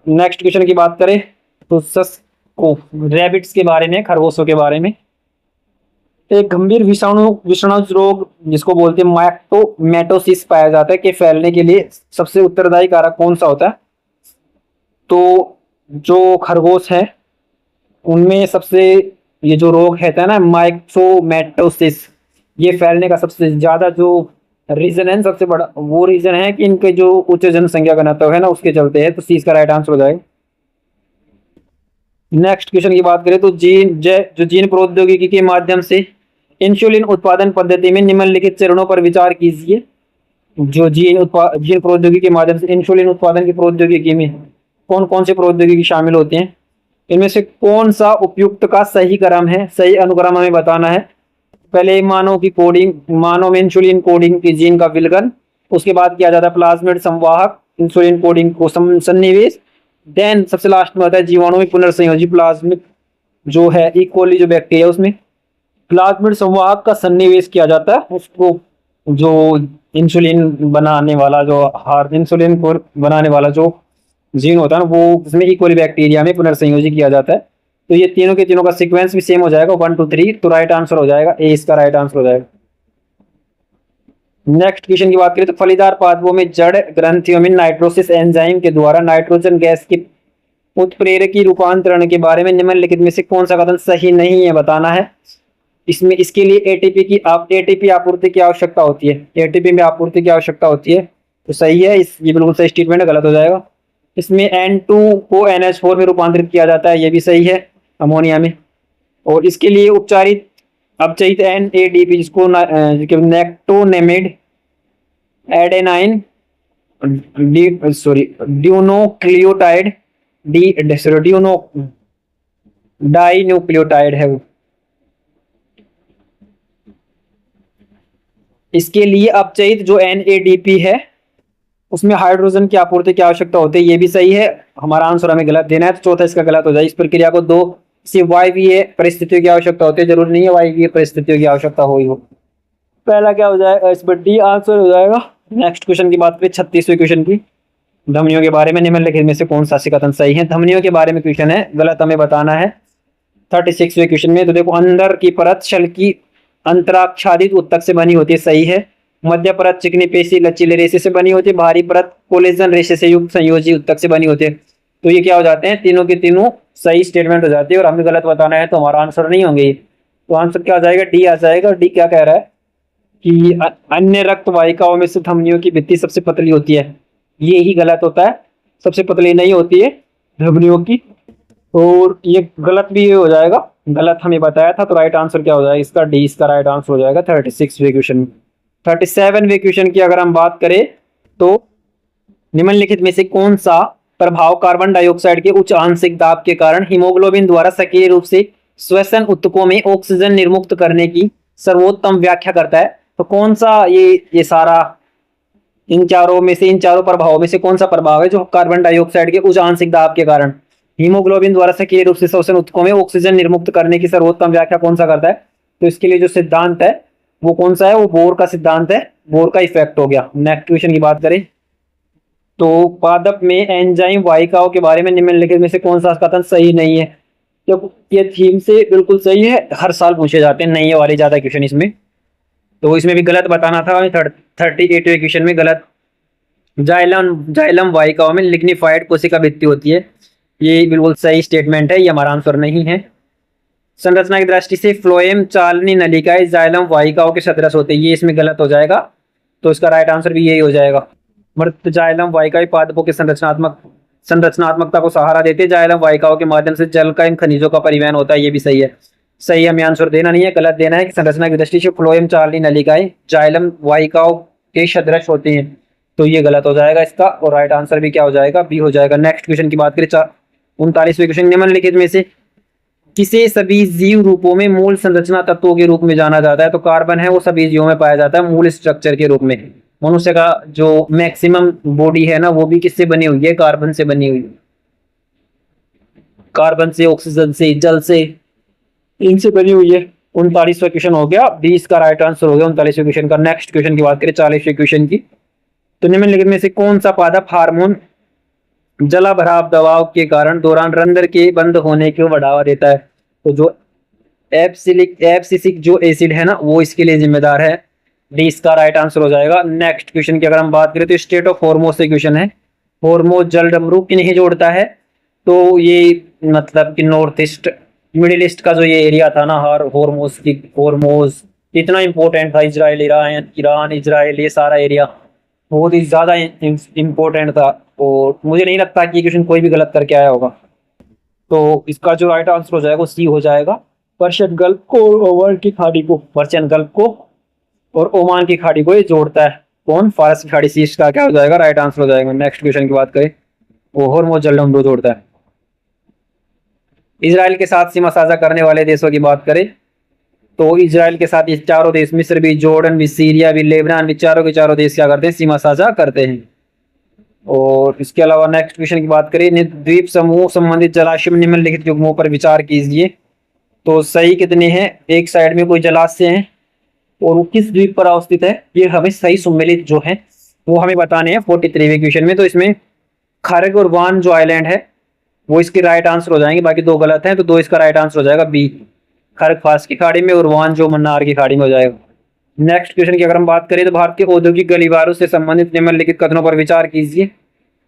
नेक्स्ट क्वेश्चन की बात करें तो रैबिट्स के बारे में, खरगोशों के बारे में, एक गंभीर विषाणु रोग जिसको बोलते हैं मैक्टोमेटोसिस पाया जाता है के फैलने के लिए सबसे उत्तरदायी कारक कौन सा होता है। तो जो खरगोश है उनमें सबसे ये जो रोग है ना माइक्रोमेटोसिस, ये फैलने का सबसे ज्यादा जो रीजन है, सबसे बड़ा वो रीजन है कि इनके जो उच्च जनसंख्या घनत्व है ना उसके चलते है। तो सी इसका राइट आंसर हो जाएगा। नेक्स्ट क्वेश्चन की बात करें तो जीन प्रौद्योगिकी के माध्यम से इंसुलिन उत्पादन पद्धति में निम्नलिखित चरणों पर विचार कीजिए। जो जीन प्रौद्योगिकी के माध्यम से इंसुलिन उत्पादन की प्रौद्योगिकी में कौन कौन से प्रौद्योगिकी शामिल होती हैं, इनमें से कौन सा उपयुक्त का सही क्रम है, सही अनुक्रम हमें बताना है। पहले मानव की कोडिंग, मानव में इंसुलिन कोडिंग की जीन का विलगन, उसके बाद किया जाता है प्लाज्मिड संवाहक इंसुलिन कोडिंग को सन्निवेश, देन सबसे लास्ट में होता है जीवाणु में पुनर्संयोजी प्लाज्मिड जो है इकोली जो बैक्टीरिया उसमें प्लाज्मिड संवाहक का सन्निवेश किया जाता है। उसको जो इंसुलिन बनाने वाला जो जीन होता है ना वो उसमें इकोली बैक्टीरिया में पुनर्संयोजी किया जाता है। तो ये तीनों के तीनों का सीक्वेंस भी सेम हो जाएगा 1 2 3, तो राइट आंसर हो जाएगा ए, इसका राइट आंसर हो जाएगा। नेक्स्ट क्वेश्चन की बात करें तो फलीदार पादपों में जड़ ग्रंथियों में नाइट्रोसिस एंजाइम के द्वारा नाइट्रोजन गैस के उत्प्रेरकी रूपांतरण के बारे में निम्नलिखित में से कौन सा कथन सही नहीं है बताना है। इसमें इसके लिए एटीपी आपूर्ति की आवश्यकता होती है, एटीपी में आपूर्ति की आवश्यकता होती है, तो सही है, ये बिल्कुल सही स्टेटमेंट है, गलत हो जाएगा। इसमें N2 को NH4 में रूपांतरित किया जाता है, ये भी सही है अमोनिया में। और इसके लिए उपचारित अपचयित NADP जिसको नेक्टोनेमिड एडेनाइन ड्यूनोक्लियोटाइड डाइन्यूक्लियोटाइड है वो। इसके लिए अपचयित जो NADP है उसमें हाइड्रोजन की आपूर्ति की आवश्यकता होती है, ये भी सही है। हमारा आंसर हमें गलत देना है तो चौथा इसका गलत हो जाए। इस प्रक्रिया को 2 से वायवीय परिस्थितियों की आवश्यकता होती है, जरूरी नहीं है वायवीय परिस्थितियों की आवश्यकता हो ही हो। पहला क्या हो जाएगा, इस पर डी आंसर हो जाएगा। नेक्स्ट क्वेश्चन की बात करें 36वें क्वेश्चन की, धमनियों के बारे में निम्नलिखित में से कौन सा कथन सही है। धमनियों के बारे में क्वेश्चन है, गलत हमें बताना है 36वें क्वेश्चन में। तो देखो अंदर की परत शल की अंतराच्छादित उत्तक से बनी होती है, सही है। मध्य परत चिकनी पेशी लचीले रेशे से बनी होती है, बाहरी परत कोलेजन रेशे से युक्त संयोजी उत्तक से बनी होती है। तो ये क्या हो जाते हैं, तीनों के तीनों सही स्टेटमेंट हो जाती है, और हमें गलत बताना है तो हमारा आंसर नहीं होंगे। तो आंसर क्या आ जाएगा, डी आ जाएगा। डी क्या कह रहा है कि अन्य रक्त वाहिकाओं में से धमनियों की भित्ति सबसे पतली होती है, ये ही गलत होता है, सबसे पतली नहीं होती है धमनियों की। और ये गलत भी हो जाएगा, गलत हमें बताया था। तो राइट आंसर क्या हो जाएगा इसका, डी इसका राइट आंसर हो जाएगा 36वें क्वेश्चन। 37वें क्वेश्चन की अगर हम बात करें तो निम्नलिखित में से कौन सा प्रभाव कार्बन डाइऑक्साइड के उच्च आंशिक दाब के कारण हीमोग्लोबिन द्वारा सक्रिय रूप से श्वसन उत्तकों में ऑक्सीजन निर्मुक्त करने की सर्वोत्तम व्याख्या करता है। तो कौन सा ये सारा इन चारों प्रभावों में से कौन सा प्रभाव है जो कार्बन डाइऑक्साइड के उच्च आंशिक दाब के कारण हीमोग्लोबिन द्वारा सक्रिय रूप से श्वसन उत्तकों में ऑक्सीजन निर्मुक्त करने की सर्वोत्तम व्याख्या कौन सा करता है। तो इसके लिए जो सिद्धांत है वो कौन सा है, वो बोर का सिद्धांत है, बोर का इफेक्ट हो गया। नेक्स्ट क्वेश्चन की बात करें तो पादप में एंजाइम वाहिकाओं के बारे में निम्नलिखित में से कौन सा कथन सही नहीं है। तो ये थीम से बिल्कुल सही है, हर साल पूछे जाते हैं, नहीं है वाले ज्यादा क्वेश्चन इसमें। तो इसमें भी गलत बताना था, 38वें क्वेश्चन में गलत। जाइलम वाहिकाओं में लिग्निफाइड कोशिका भित्ति होती है, ये बिल्कुल सही स्टेटमेंट है, ये हमारा आंसर नहीं है। संरचना की दृष्टि से फ्लोएम चालनी नलिकाएं जाइलम वाहिकाओं के सदृश होते हैं, ये इसमें गलत हो जाएगा। तो इसका राइट आंसर भी यही हो जाएगा। मृत जाइलम वाहिकाएं पादपों के संरचनात्मकता को सहारा देते हैं, जाइलम वाहिकाओं के माध्यम से जल का इन खनिजों का परिवहन होता है, ये भी सही है। सही हमें आंसर देना नहीं है, गलत देना है कि संरचना की दृष्टि से फ्लोएम चालनी नलिकाएं जाइलम वाहिकाओं के सदृश होती हैं, तो ये गलत हो जाएगा इसका। और राइट आंसर भी क्या हो जाएगा, बी हो जाएगा। नेक्स्ट क्वेश्चन की बात करें 39वें क्वेश्चन, निम्नलिखित में से किसे सभी जीव रूपों में मूल संरचना तत्वों के रूप में जाना जाता है। तो कार्बन है वो सभी जीवों में पाया जाता है मूल स्ट्रक्चर के रूप में। मनुष्य का जो मैक्सिमम बॉडी है ना वो भी किससे बनी हुई है, कार्बन से बनी हुई है। कार्बन से, ऑक्सीजन से, जल से, इनसे बनी हुई है। 39वां क्वेश्चन हो गया, 20 का राइट आंसर हो गया 39वें क्वेश्चन का। नेक्स्ट क्वेश्चन की बात करें 40वें क्वेश्चन की, तो निम्नलिखित में से कौन सा पादप हार्मोन जलाभराव दबाव के कारण दौरान रंध्र के बंद होने को बढ़ावा देता है। तो जो एब्सिसिक जो एसिड है ना वो इसके लिए जिम्मेदार है, डी इसका राइट आंसर हो जाएगा। नेक्स्ट क्वेश्चन की अगर हम बात करें तो स्टेट ऑफ हॉर्मोज से क्वेश्चन है, हॉर्मोज जल डमरू किन्हें जोड़ता है। तो ये मतलब कि नॉर्थ ईस्ट मिडिल ईस्ट का जो ये एरिया था ना हॉर्मोज इतना इंपॉर्टेंट था, ईरान इजराइल ये सारा एरिया बहुत ही ज्यादा इंपॉर्टेंट था। और मुझे नहीं लगता कि ये क्वेश्चन कोई भी गलत करके आया होगा। तो इसका जो राइट आंसर हो जाएगा वो सी हो जाएगा। पर्शियन गल्फ को और ओमान की खाड़ी को, पर्शियन गल्फ को और ओमान की खाड़ी को ये जोड़ता है कौन, फारस की खाड़ी। सी इसका क्या हो जाएगा, राइट आंसर हो जाएगा। नेक्स्ट क्वेश्चन की बात करें, वो हॉर्मोज जल डमरू जोड़ता है। इजराइल के साथ सीमा साझा करने वाले देशों की बात करें तो इजराइल के साथ ये चारों देश, मिस्र भी, जॉर्डन भी, सीरिया भी, लेबनान भी, चारों के चारों देश क्या करते हैं, सीमा साझा करते हैं। और इसके अलावा नेक्स्ट क्वेश्चन की बात करें, द्वीप समूह संबंधित जलाशय में निम्नलिखित युग्मों पर विचार कीजिए। तो सही कितने हैं, एक साइड में कोई जलाशय है और वो किस द्वीप पर अवस्थित है, ये हमें सही सम्मिलित जो है वो हमें बताने हैं 43वें क्वेश्चन में। तो इसमें खारग और वान जो आइलैंड है वो इसके राइट आंसर हो जाएंगे, बाकी दो गलत हैं, तो दो इसका राइट आंसर हो जाएगा बी, खारग फारस की खाड़ी में और वान जो मन्नार की खाड़ी में हो जाएगा। नेक्स्ट क्वेश्चन की अगर हम बात करें तो भारत के औद्योगिक गलिवारों से संबंधित निम्नलिखित कथनों पर विचार कीजिए।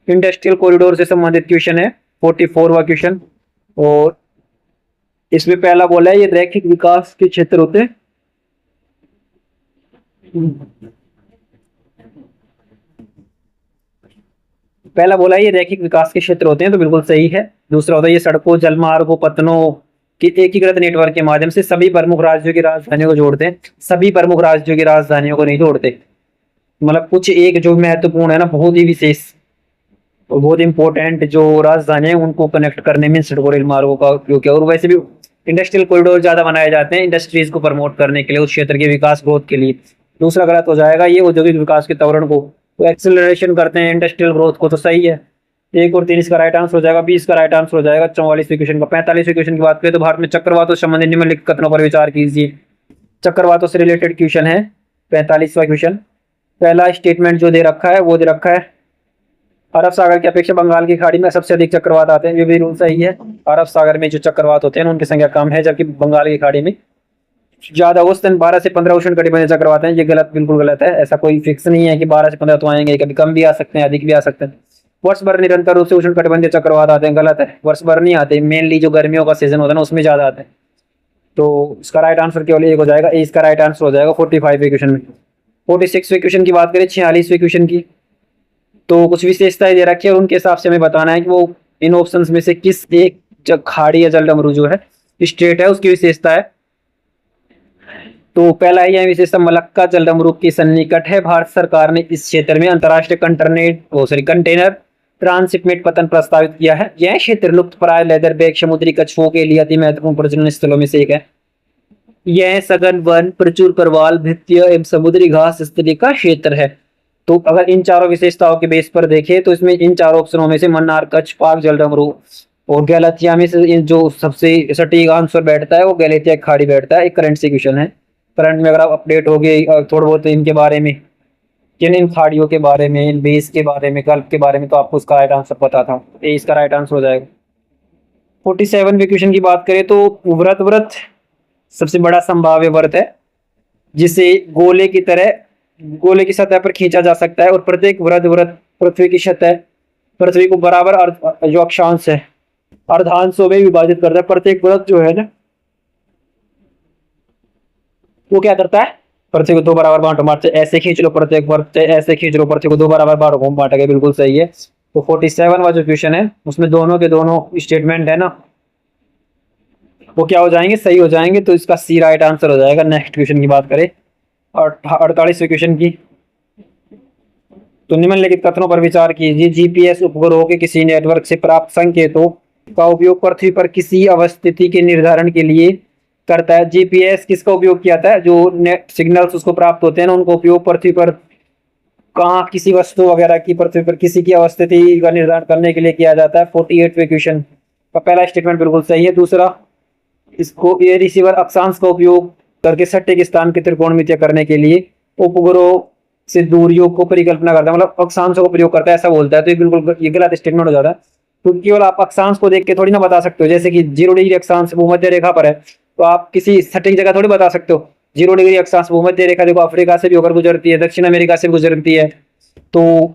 इंडस्ट्रियल कॉरिडोर से संबंधित क्वेश्चन है 44वां क्वेश्चन। और इसमें पहला बोला है ये रैखिक विकास के क्षेत्र होते हैं। पहला बोला है ये रैखिक विकास के क्षेत्र होते हैं, तो बिल्कुल सही है। दूसरा होता है ये सड़कों, जलमार्गों, पतनों के एकीकृत नेटवर्क के माध्यम से सभी प्रमुख राज्यों की राजधानियों को जोड़ते हैं। सभी प्रमुख राज्यों की राजधानियों को नहीं जोड़ते, मतलब कुछ एक जो महत्वपूर्ण है ना, बहुत ही विशेष और बहुत इंपॉर्टेंट जो राजधानी है उनको कनेक्ट करने में सड़कों रेल मार्गों का उपयोग किया। और वैसे भी इंडस्ट्रियल कॉरिडोर ज्यादा बनाए जाते हैं इंडस्ट्रीज को प्रमोट करने के लिए, उस क्षेत्र के विकास ग्रोथ के लिए। दूसरा गलत हो जाएगा, ये औद्योगिक विकास के त्वरण को तो एक्सेलरेशन करते हैं इंडस्ट्रियल ग्रोथ को, तो सही है। 1 और 3 इसका राइट आंसर हो जाएगा, 20 का राइट आंसर हो जाएगा 44वें क्वेश्चन का। 45वें क्वेश्चन की बात करें तो भारत में चक्रवातों से संबंधित निम्नलिखित कथनों पर विचार कीजिए। चक्रवातों से रिलेटेड क्वेश्चन है 45वां क्वेश्चन। पहला स्टेटमेंट जो दे रखा है वो दे रखा है अरब सागर की अपेक्षा बंगाल की खाड़ी में सबसे अधिक चक्रवात आते हैं, ये भी रूल सही है। अरब सागर में जो चक्रवात होते हैं उनकी संख्या कम है, जबकि बंगाल की खाड़ी में ज्यादा औसतन 12 से 15 उष्ण कटिबंधीय चक्रवात हैं। ये गलत, बिल्कुल गलत है। ऐसा कोई फिक्स नहीं है कि 12 से 15 तो आएंगे, कभी कम भी आ सकते हैं, अधिक भी आ सकते हैं। वर्ष भर निरंतर रूप से उष्ण कटिबंधीय चक्रवात आते हैं, गलत है। वर्ष भर नहीं आते, मेनली जो गर्मियों का सीजन होता है ना उसमें ज्यादा आते हैं। तो इसका राइट आंसर केवल एक हो जाएगा, ए इसका राइट आंसर हो जाएगा 45वें क्वेश्चन में। 46वें क्वेश्चन की बात करें, 46वें क्वेश्चन की, तो कुछ विशेषताएं दे रखी है और उनके हिसाब से हमें बताना है कि वो इन ऑप्शंस में से किस एक खाड़ी या जलडमरू जो है स्टेट है उसकी विशेषता है। तो पहला है यह विशेषता, मलक्का जलडमरू के सन्निकट है। भारत सरकार ने इस क्षेत्र में अंतर्राष्ट्रीय कंटेनर ट्रांसशिपमेंट पतन प्रस्तावित किया है। यह क्षेत्र लुप्त प्राय लेदरबैक समुद्री कछुओं के लिए अति महत्वपूर्ण प्रजनन स्थलों में से एक है। यह सघन वन, प्रचुर प्रवाल, भित्तीय एवं समुद्री घास स्थिति का क्षेत्र है। तो अगर इन चारों विशेषताओं के बेस पर देखें तो इसमें इन चारों ऑप्शनों में से मन्नार, कच्छ, पाक, जलडमरू और गैलेथिया में से जो सबसे सटीक आंसर बैठता है वो गैलेथिया खाड़ी बैठता है। एक करंट से क्वेश्चन है, करंट में अगर आप अपडेट हो गए थोड़ा बहुत इनके बारे में, इन खाड़ियों के बारे में, इन बेस के बारे में, गल्फ के बारे में, तो आपको उसका राइट आंसर पता था। ये इसका राइट आंसर हो जाएगा। 47वें क्वेश्चन की बात करें तो व्रत सबसे बड़ा संभाव्य व्रत है जिसे गोले की सतह पर खींचा जा सकता है और प्रत्येक व्रत पृथ्वी की सतह, पृथ्वी को बराबर जो अक्षांश है अर्धांशों में विभाजित करता है। प्रत्येक व्रत जो है ना वो क्या करता है, पृथ्वी को दो बराबर बांटो, मारते ऐसे खींच लो प्रत्येक वर्ग, ऐसे खींच लो पृथ्वी को दो बराबर बांटो, बांटा गया, बिल्कुल सही है। तो 47वां जो क्वेश्चन है उसमें दोनों के दोनों स्टेटमेंट है ना वो क्या हो जाएंगे, सही हो जाएंगे। तो इसका सी राइट आंसर हो जाएगा। नेक्स्ट क्वेश्चन की बात करें और 48वें क्वेश्चन की, तो निम्नलिखित कथनों पर विचार कीजिए। जीपीएस उपग्रहों के किसी नेटवर्क से प्राप्त संकेतों का उपयोग पृथ्वी पर किसी अवस्थिति के निर्धारण के लिए करता है। जीपीएस किसका उपयोग किया जाता है, जो नेट सिग्नल्स उसको प्राप्त होते हैं ना उनको उपयोग पृथ्वी पर कहाँ किसी वस्तु वगैरह की, पृथ्वी पर किसी की अवस्थिति का निर्धारण करने के लिए किया जाता है। 48वें क्वेश्चन का पहला स्टेटमेंट बिल्कुल सही है। दूसरा, इसको ये रिसीवर अक्षांश का उपयोग करके सटीक स्थान की त्रिकोणमितीय करने के लिए उपग्रह से दूरियों को परिकल्पना करता है, मतलब अक्षांशों का प्रयोग करता है ऐसा बोलता है। तो ये बिल्कुल ये गलत स्टेटमेंट हो जाता है। तो केवल आप अक्षांश को देख के थोड़ी ना बता सकते हो, जैसे कि 0 डिग्री अक्षांश भूमध्य रेखा पर है तो आप किसी सटीक जगह थोड़ी बता सकते हो। 0 डिग्री अक्षांश भूमध्य रेखा देखो अफ्रीका से भी होकर गुजरती है, दक्षिण अमेरिका से भी गुजरती है, तो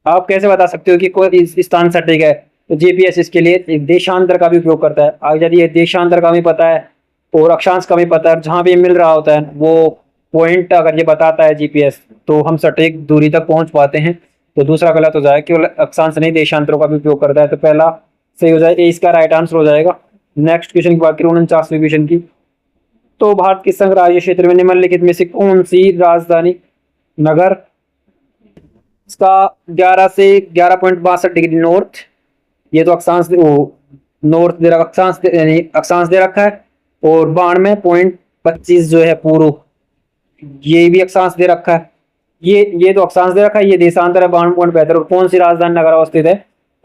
आप कैसे बता सकते हो कि कोई स्थान सटीक है। तो जीपीएस इसके लिए देशांतर का भी उपयोग करता है। अगर यदि देशांतर का भी पता है और अक्षांश का भी पता है, जहां भी मिल रहा होता है वो पॉइंट अगर ये बताता है जीपीएस तो हम सटीक दूरी तक पहुंच पाते हैं। तो दूसरा गलत हो जाएगा, केवल अक्षांश नहीं देशांतरों का भी उपयोग करता है। तो पहला सही हो जाएगा, इसका राइट आंसर हो जाएगा। नेक्स्ट क्वेश्चन की बात करें 49वें क्वेश्चन की, तो भारत के संघ राज्य क्षेत्र में निम्नलिखित में से कौन सी राजधानी नगर, इसका 11 से 11.62 डिग्री नॉर्थ, ये तो अक्षांश नॉर्थ दे रखा, अक्षांश दे रखा है, और 92.25 जो है पूर्व, ये भी अक्षांश दे रखा है। ये तो अक्षांश दे रखा है, ये देशांतर है 92.72। और कौन सी राजधानी नगर अवस्थित है,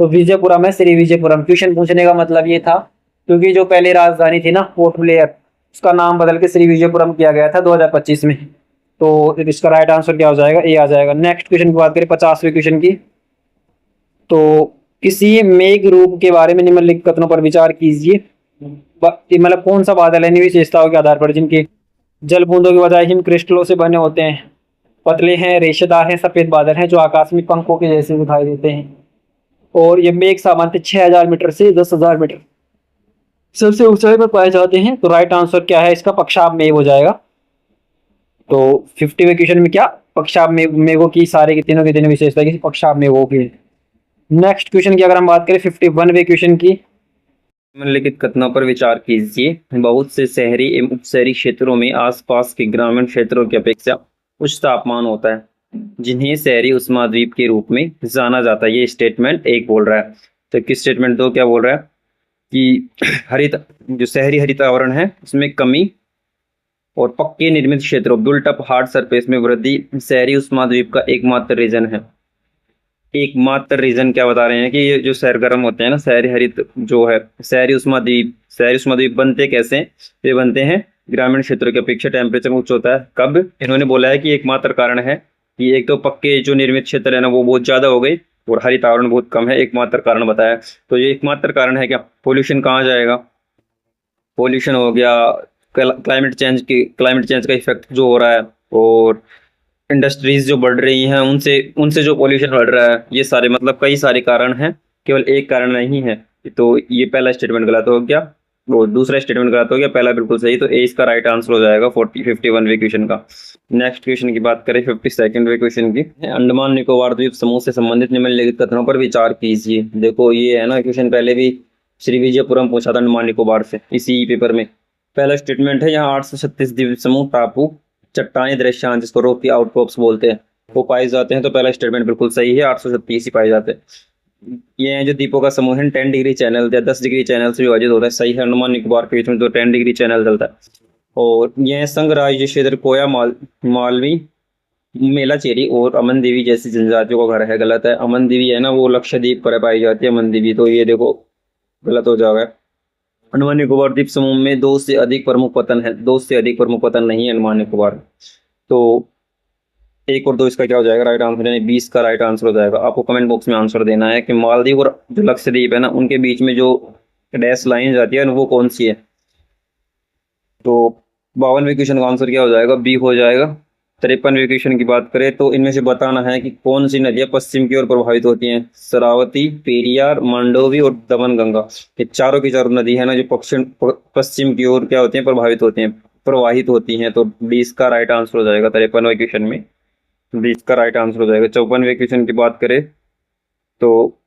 तो विजयपुरम है, श्री विजयपुरम। क्वेश्चन पूछने का मतलब ये था क्योंकि जो पहले राजधानी थी ना पोर्ट ब्लेयर, उसका नाम बदल के श्री विजयपुरम किया गया था 2025 में। तो इसका राइट आंसर क्या हो जाएगा, ए आ जाएगा। नेक्स्ट क्वेश्चन की बात करें 50वें क्वेश्चन की, तो किसी मेघ रूप के बारे में निम्नलिखित कथनों पर विचार कीजिए। मतलब कौन सा बादल है इन विशेषताओं के आधार पर जिनके जल बूंदों के बजाय हिम क्रिस्टलों से बने होते हैं, पतले हैं, रेशेदार हैं, सफेद बादल हैं जो आकाश में पंखों के जैसे दिखाई देते हैं। और ये मेघ सामान्य 6000 मीटर से 10,000 मीटर सबसे ऊंचाई पर पाए जाते हैं। तो राइट आंसर क्या है इसका, पक्षाब मेघ हो जाएगा। तो 50वें क्वेश्चन में क्या, पक्षाब मेघों की सारे के तीनों विशेषता की पक्षाब मेघों की। नेक्स्ट क्वेश्चन की अगर हम बात करें 51वें क्वेश्चन की, निम्नलिखित कथनों पर विचार कीजिए। बहुत से शहरी एवं उपशहरी क्षेत्रों में आसपास के ग्रामीण क्षेत्रों की अपेक्षा उच्च तापमान होता है, जिन्हें शहरी उष्माद्वीप के रूप में जाना जाता है। ये स्टेटमेंट एक बोल रहा है। तो किस स्टेटमेंट दो क्या बोल रहा है कि जो शहरी हरित आवरण है उसमें कमी और पक्के निर्मित क्षेत्रों बिल्ट अप हार्ड सरफेस में वृद्धि शहरी उष्माद्वीप का एकमात्र रीजन है। एकमात्र रीजन क्या बता रहे हैं कि ये जो सरगर्म होते हैं ना शहरी हरित जो है शहरी उष्माद्वीप बनते कैसे, ये बनते हैं ग्रामीण क्षेत्रों की अपेक्षा टेम्परेचर उच्च होता है। कब, इन्होंने बोला है कि एकमात्र कारण है कि एक तो पक्के जो निर्मित क्षेत्र है ना वो बहुत ज्यादा हो गई और हरित आवरण बहुत कम है, एकमात्र कारण बताया। तो ये एकमात्र कारण है क्या, पोल्यूशन कहाँ जाएगा, पोल्यूशन हो गया क्लाइमेट चेंज का इफेक्ट जो हो रहा है, और इंडस्ट्रीज जो बढ़ रही हैं उनसे उनसे जो पोल्यूशन बढ़ रहा है, ये सारे मतलब कई सारे कारण हैं, केवल एक कारण नहीं है। तो ये पहला स्टेटमेंट गलत हो गया, वो दूसरा स्टेटमेंट गलत हो गया, पहला बिल्कुल सही। तो ए इसका राइट आंसर हो जाएगा 51वें क्वेश्चन का। नेक्स्ट क्वेश्चन की बात करें 52वें क्वेश्चन की, अंडमान निकोबार द्वीप समूह से संबंधित निम्नलिखित कथनों पर विचार कीजिए। देखो ये है ना क्वेश्चन, पहले भी श्री विजयपुरम पूछा था अंडमान निकोबार से इसी पेपर में। पहला स्टेटमेंट है, यहाँ 836 द्वीप समूह, टापू, चट्टानी दृश्यांश जिसको रॉकी आउटक्रॉप्स बोलते हैं, वो पाए जाते हैं। तो पहला स्टेटमेंट बिल्कुल सही है, 836 ही पाए जाते हैं। ये है जो द्वीपों का समूह है 10 डिग्री चैनल या 10 डिग्री चैनल से विभाजित होता है, सही है। अंडमान निकोबार के बीच में तो 10 डिग्री चैनल चलता है। और यह संघ राज्य क्षेत्र कोया, मालवी, मेलाचेरी और अमन देवी जैसी जनजातियों का घर है, गलत है। अमन देवी है ना वो लक्षद्वीप पर पाई जाती है अमन देवी, तो ये देखो गलत हो जाएगा। अंडमान निकोबार द्वीप समूह में 2 से अधिक प्रमुख पतन है, 2 से अधिक प्रमुख पतन नहीं है अंडमान निकोबार। तो 1 और 2 इसका क्या हो जाएगा राइट आंसर, यानी 20 का राइट आंसर हो जाएगा। आपको कमेंट बॉक्स में आंसर देना है कि मालदीव और जो लक्षद्वीप है ना उनके बीच में जो डैश लाइन जाती है वो कौन सी है। तो 52वें क्वेश्चन का आंसर क्या हो जाएगा, बी हो जाएगा। 53वें क्वेश्चन की बात करें तो इनमें से बताना है कि कौन सी नदियां पश्चिम की ओर प्रभावित होती हैं। शरावती, पेरियार, मांडोवी और दमन गंगा, ये चारों की चारों नदी है ना जो पश्चिम की ओर क्या होती हैं, प्रभावित होती हैं, प्रवाहित होती हैं। तो 20 का राइट आंसर हो जाएगा 53वें क्वेश्चन में, 20 का राइट आंसर हो जाएगा। 54वें क्वेश्चन की बात करें तो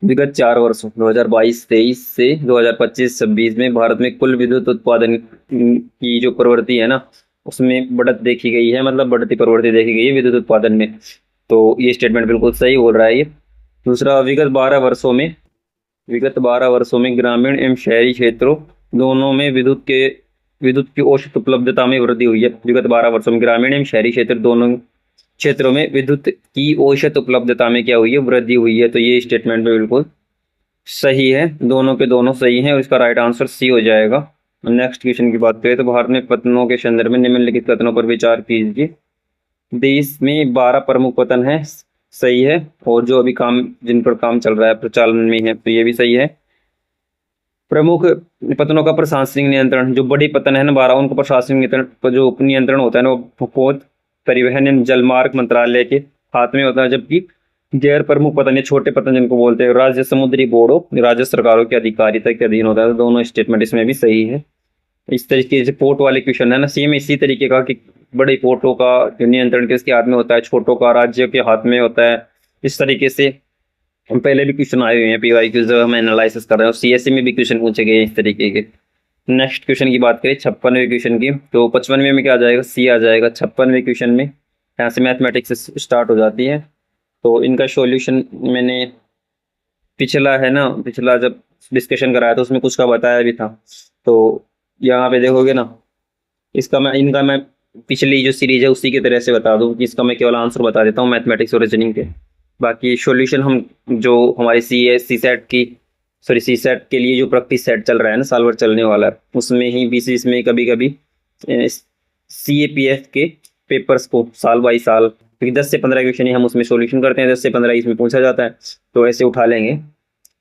विगत 4 वर्षों 2022-23 से 2025-26 में भारत में कुल विद्युत उत्पादन की जो प्रवृत्ति है ना उसमें बढ़त देखी गई है, मतलब बढ़ती प्रवृत्ति देखी गई है विद्युत उत्पादन में। तो ये स्टेटमेंट बिल्कुल सही बोल रहा है ये। दूसरा, विगत 12 वर्षों में ग्रामीण एवं शहरी क्षेत्रों दोनों में विद्युत की औसत उपलब्धता में वृद्धि हुई है। विगत 12 वर्षों में ग्रामीण एवं शहरी क्षेत्र दोनों क्षेत्रों में विद्युत की औसत उपलब्धता में क्या हुई है, वृद्धि हुई है। तो ये स्टेटमेंट में बिल्कुल सही है, दोनों के दोनों सही हैं और इसका राइट आंसर सी हो जाएगा। नेक्स्ट क्वेश्चन की बात करें तो भारत में पतनों के संदर्भ में निम्नलिखित कथनों पर विचार कीजिए। देश में 12 प्रमुख पतन है, सही है। और जो अभी जिन पर काम चल रहा है प्रचालन में है तो ये भी सही है। प्रमुख पतनों का प्रशासनिक नियंत्रण, जो बड़ी पतन है ना 12 उनका प्रशासनिक नियंत्रण जो नियंत्रण होता है ना वो पोत परिवहन एवं जलमार्ग मंत्रालय के हाथ में होता है। जबकि गैर प्रमुख पतन या छोटे पतन जिनको बोलते हैं राज्य समुद्री बोर्डों, राज्य सरकारों की अधिकारिता के अधीन होता है। तो दोनों स्टेटमेंट इसमें भी सही है। इस तरीके से पोर्ट वाले क्वेश्चन है ना सेम इसी तरीके का कि बड़े पोर्टों का जो नियंत्रण किसके हाथ में होता है, छोटों का राज्य के हाथ में होता है। इस तरीके से हम पहले भी क्वेश्चन आए हुए हैं पीवाईक्यू जब हम एनालिसिस कर रहे हैं, सीएससी में भी क्वेश्चन पूछे गए इस तरीके के। नेक्स्ट क्वेश्चन की बात करें 56वें क्वेश्चन की, तो 55वें में क्या आ जाएगा, सी आ जाएगा 56वें क्वेश्चन में। यहाँ से मैथमेटिक्स स्टार्ट हो जाती है। तो इनका सॉल्यूशन मैंने पिछला जब डिस्कशन कराया था उसमें कुछ का बताया भी था। तो यहाँ पे देखोगे ना इनका मैं पिछली जो सीरीज है उसी की तरह से बता दूं कि इसका मैं केवल आंसर बता देता हूँ मैथमेटिक्स और रीजनिंग के। बाकी सॉल्यूशन हम जो हमारी सी सेट के लिए जो प्रैक्टिस सेट चल रहा है ना साल भर चलने वाला है उसमें ही बीच में कभी कभी CAPF के पेपर्स को साल बाई साल, क्योंकि 10 से 15 क्वेश्चन ही हम उसमें सॉल्यूशन करते हैं, 10 से 15 इसमें पूछा जाता है, तो ऐसे उठा लेंगे।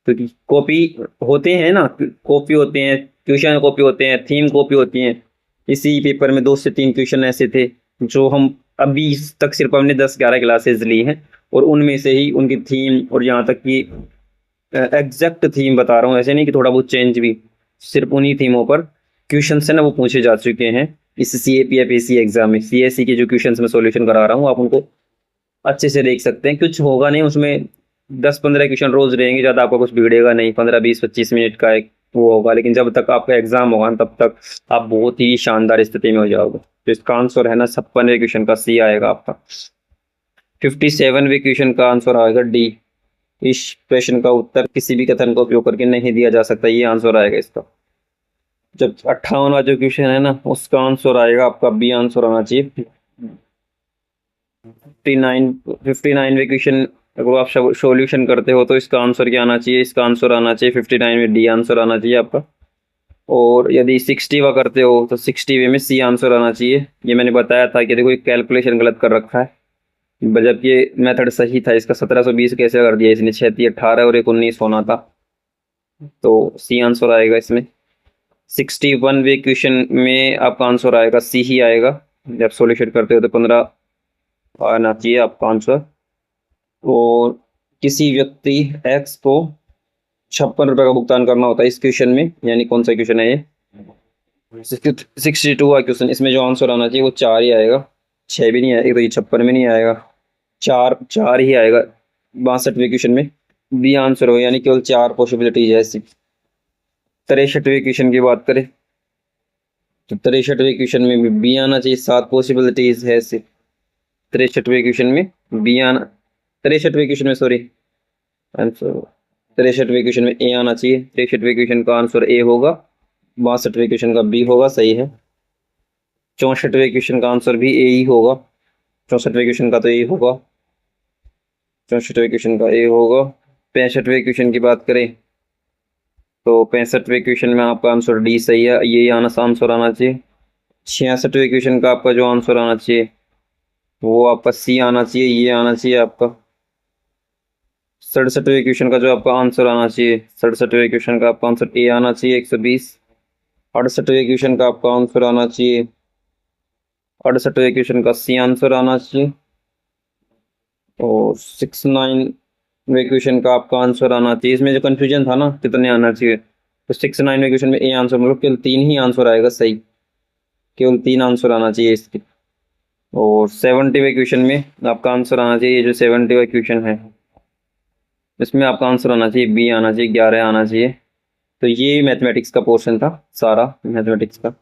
क्योंकि कॉपी होते हैं ना, कॉपी होते हैं, ट्यूशन कॉपी होते हैं, थीम कॉपी होती हैं। इसी पेपर में 2 से 3 क्वेश्चन ऐसे थे जो हम अभी तक सिर्फ हमने 10-11 क्लासेज ली हैं और उनमें से ही उनकी थीम और यहाँ तक कि एग्जैक्ट थीम बता रहा हूँ, ऐसे नहीं कि थोड़ा बहुत चेंज भी, सिर्फ उन्हीं थीमों पर क्वेश्चन है ना वो पूछे जा चुके हैं इस CAPF एग्जाम में। CSE के जो क्वेश्चन मैं सॉल्यूशन करा रहा हूँ आप उनको अच्छे से देख सकते हैं। कुछ होगा नहीं उसमें, 10-15 क्वेश्चन रोज रहेंगे, ज़्यादा आपका कुछ बिगड़ेगा नहीं, 15-20-25 मिनट का एक वो होगा। लेकिन जब तक आपका एग्जाम होगा तब तक आप बहुत ही शानदार स्थिति में हो जाओगे। तो इसका आंसर है ना 56वें क्वेश्चन का सी आएगा आपका। 57वें क्वेश्चन का आंसर आएगा डी। इस प्रश्न का उत्तर किसी भी कथन का उपयोग करके नहीं दिया जा सकता, ये आंसर आएगा इसका। जब 58वां जो क्वेश्चन है ना उसका आंसर आएगा आपका बी आंसर आना चाहिए। 59वें क्वेश्चन अगर आप सॉल्यूशन करते हो तो इसका आंसर क्या आना चाहिए, इसका आंसर आना चाहिए 59 में डी आंसर आना चाहिए आपका। और यदि 60वां करते हो तो 60वें में सी आंसर आना चाहिए। ये मैंने बताया था कि देखो कैलकुलेशन गलत कर रखा है, जबकि ये मेथड सही था। इसका 1720 कैसे कर दिया इसने, 36 18 और 19 होना था। तो सी आंसर आएगा इसमें। 61वें क्वेश्चन में आपका आंसर आएगा सी ही आएगा। जब सॉल्यूशन करते हो तो 15 आना चाहिए आपका आंसर। और किसी व्यक्ति एक्स को 56 रुपये का भुगतान करना होता है इस क्वेश्चन में, यानी कौन सा क्वेश्चन है ये? 62 का क्वेश्चन। इसमें जो आंसर आना चाहिए वो 4 ही आएगा, 6 भी नहीं आएगा, तो ये 56 में नहीं आएगा, 4 ही आएगा 62वें क्वेश्चन में। बी आंसर हो, यानी केवल 4 पॉसिबिलिटीज है ऐसी। 63वें क्वेश्चन की बात करें तो 63वें क्वेश्चन में भी बी आना चाहिए, 7 पॉसिबिलिटीज है ऐसी। 63वें क्वेश्चन में बी आना, 63वें क्वेश्चन में सॉरी आंसर, 63वें क्वेश्चन में ए आना चाहिए। 63वें क्वेश्चन का आंसर ए होगा, 62वें क्वेश्चन का बी होगा, सही है। 64वें क्वेश्चन का आंसर भी ए ही होगा, 64वें क्वेश्चन का तो ए होगा, 64वें क्वेश्चन का ए होगा। 65वें क्वेश्चन की बात करें तो 65वें क्वेश्चन में आपका आंसर डी सही है, ये आंसर आना चाहिए। 66वें क्वेश्चन का आपका जो आंसर आना चाहिए वो आपका सी आना चाहिए, ये आना चाहिए आपका। 67वें क्वेश्चन का जो आपका आंसर आना चाहिए, 67वें क्वेश्चन का आपका आंसर ए आना चाहिए 120। 68वें क्वेश्चन का आपका आंसर आना चाहिए, 68वें क्वेश्चन का सी आंसर आना चाहिए। और 69वें क्वेश्चन का आपका आंसर आना चाहिए, इसमें जो कंफ्यूजन था ना कितने आना चाहिए, तो 69वें क्वेश्चन में ए आंसर, मतलब केवल 3 ही आंसर आएगा सही, केवल 3 आंसर आना चाहिए इसके। और 70वें क्वेश्चन में आपका आंसर आना चाहिए, जो 70वां क्वेश्चन है इसमें आपका आंसर आना चाहिए बी आना चाहिए, 11 आना चाहिए। तो ये मैथमेटिक्स का पोर्शन था सारा मैथमेटिक्स का।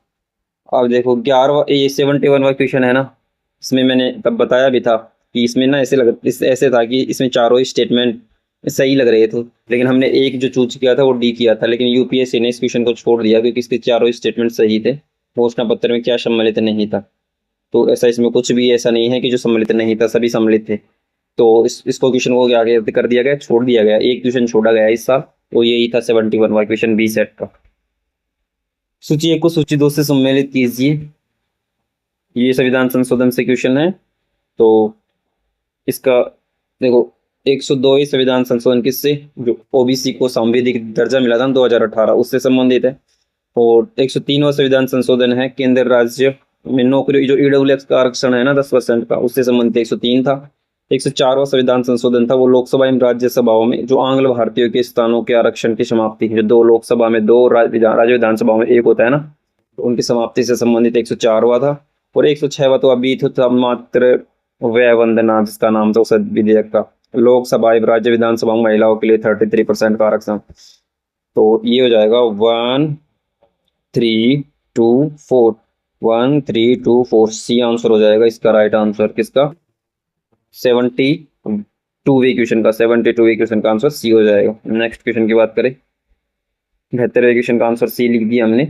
अब देखो 11वां, ये 71वां क्वेश्चन है ना, इसमें मैंने तब बताया भी था कि इसमें ना ऐसे था कि इसमें चारों ही स्टेटमेंट सही लग रहे थे, लेकिन हमने एक जो चूज किया था वो डी किया था, लेकिन यूपीएससी ने इस क्वेश्चन को छोड़ दिया क्योंकि इसके चारों स्टेटमेंट सही थे, घोषणा पत्र में क्या सम्मिलित नहीं था। तो ऐसा इसमें कुछ भी ऐसा नहीं है कि जो सम्मिलित नहीं था, सभी सम्मिलित थे। तो इसको क्वेश्चन को आगे कर दिया गया, छोड़ दिया गया, एक क्वेश्चन छोड़ा गया इस साल, तो यही था 71वां क्वेश्चन बी सेट का। सूची 1 को सूची 2 से सम्मिलित कीजिए, ये संविधान संशोधन से क्वेश्चन है। तो इसका देखो 102 संविधान संशोधन किससे, जो ओबीसी को संवैधानिक दर्जा मिला था 2018 उससे संबंधित है। और 103वां संविधान संशोधन है केंद्र राज्य में नौकरी, जो ईडब्ल्यूएस का आरक्षण है ना 10% का, उससे संबंधित 103 था। 104वां संविधान संशोधन था वो लोकसभा एवं राज्यसभाओं में जो आंग्ल भारतीयों के स्थानों के आरक्षण की समाप्ति है, जो 2 लोकसभा में 2 राज्य विधानसभाओं में 1 होता है ना, तो उनकी समाप्ति से संबंधित 104वां था। और 106वां तो अभी था मात्र व्यय वंदना, जिसका नाम था उस विधेयक का, लोकसभा एवं राज्य विधानसभाओं महिलाओं के लिए 33% का आरक्षण। तो ये हो जाएगा 1 3 2 4, 1 3 2 4, सी आंसर हो जाएगा इसका राइट आंसर किसका, 72वें क्वेश्चन का, 72वें क्वेश्चन का आंसर सी हो जाएगा। नेक्स्ट क्वेश्चन की बात करें, 72वें क्वेश्चन का आंसर सी लिख दिया हमने।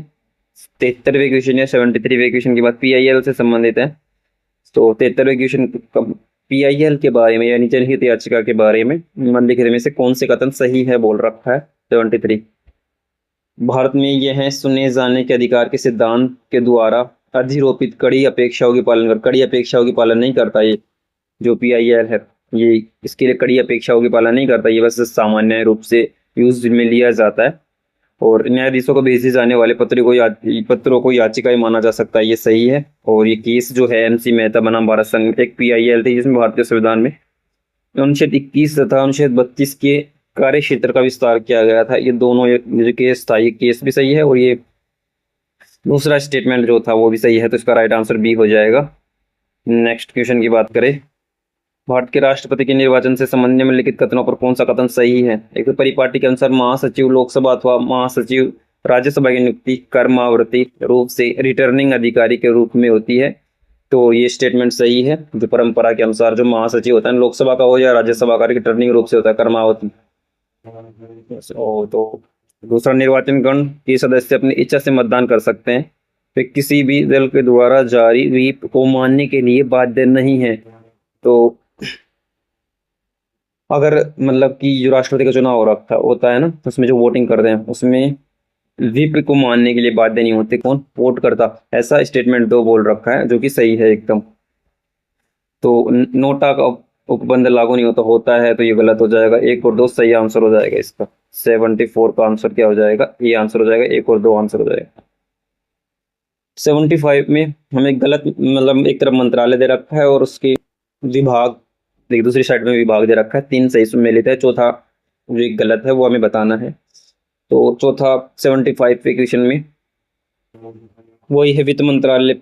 73वें क्वेश्चन या 73वें क्वेश्चन की बात पीआईएल से संबंधित है। तो 73वें क्वेश्चन पीआईएल के बारे में यानी जनहित याचिका के बारे में निम्नलिखित में से कौन से कथन सही है बोल रखा है। 73, भारत में यह सुने जाने के अधिकार के सिद्धांत के द्वारा अधिरोपित कड़ी अपेक्षाओं की पालन कर, कड़ी अपेक्षाओं की पालन नहीं करता ये जो पीआईएल है, ये इसके लिए कड़ी अपेक्षाओं की पालन नहीं करता, ये बस सामान्य रूप से यूज में लिया जाता है। और न्यायाधीशों को भेजे जाने वाले पत्रों को याचिकाएं माना जा सकता है, ये सही है। और ये केस जो है एमसी मेहता बनाम भारत संघ एक पीआईएल थी जिसमें भारतीय संविधान में अनुच्छेद 21 तथा अनुच्छेद 32 के कार्य क्षेत्र का विस्तार किया गया था। ये दोनों जो केस था, ये केस भी सही है और ये दूसरा स्टेटमेंट जो था वो भी सही है, तो इसका राइट आंसर बी हो जाएगा। नेक्स्ट क्वेश्चन की बात करें, भारत के राष्ट्रपति के निर्वाचन से संबंधित निम्नलिखित कथनों पर कौन सा कथन सही है। एक तो परिपाटी के अनुसार महासचिव लोकसभा अथवा महासचिव राज्यसभा की नियुक्ति कर्मावर्ती रूप से रिटर्निंग अधिकारी के रूप में होती है, तो ये स्टेटमेंट सही है। जो परंपरा के अनुसार जो महासचिव होता है लोकसभा का हो या राज्यसभा का, रिटर्निंग रूप से होता है कर्मावती। तो दूसरा, निर्वाचन गण के सदस्य अपनी इच्छा से मतदान कर सकते हैं, वे किसी भी दल के द्वारा जारी व्हीप को मानने के लिए बाध्य नहीं है। तो अगर मतलब कि जो राष्ट्रपति का चुनाव हो रखा होता है ना, उसमें जो वोटिंग करते हैं उसमें व्हीप को मानने के लिए बाध्य नहीं होते कौन, वोट करता, ऐसा स्टेटमेंट 2 बोल रखा है जो कि सही है एकदम। तो नोटा का उपबंध लागू नहीं होता है, तो ये गलत हो जाएगा। 1 और 2 सही आंसर हो जाएगा इसका। 74 का आंसर क्या हो जाएगा, ये आंसर हो जाएगा, 1 और 2 आंसर हो जाएगा। 75 में हमें गलत मतलब एक तरफ मंत्रालय दे रखा है और उसके विभाग एक दूसरी साइड में विभाग दे रखा है, 3 सही सम्मिलित है, चौथा जो एक गलत है वो हमें बताना है। तो चौथा 75 के क्वेश्चन में वही है वित्त मंत्रालय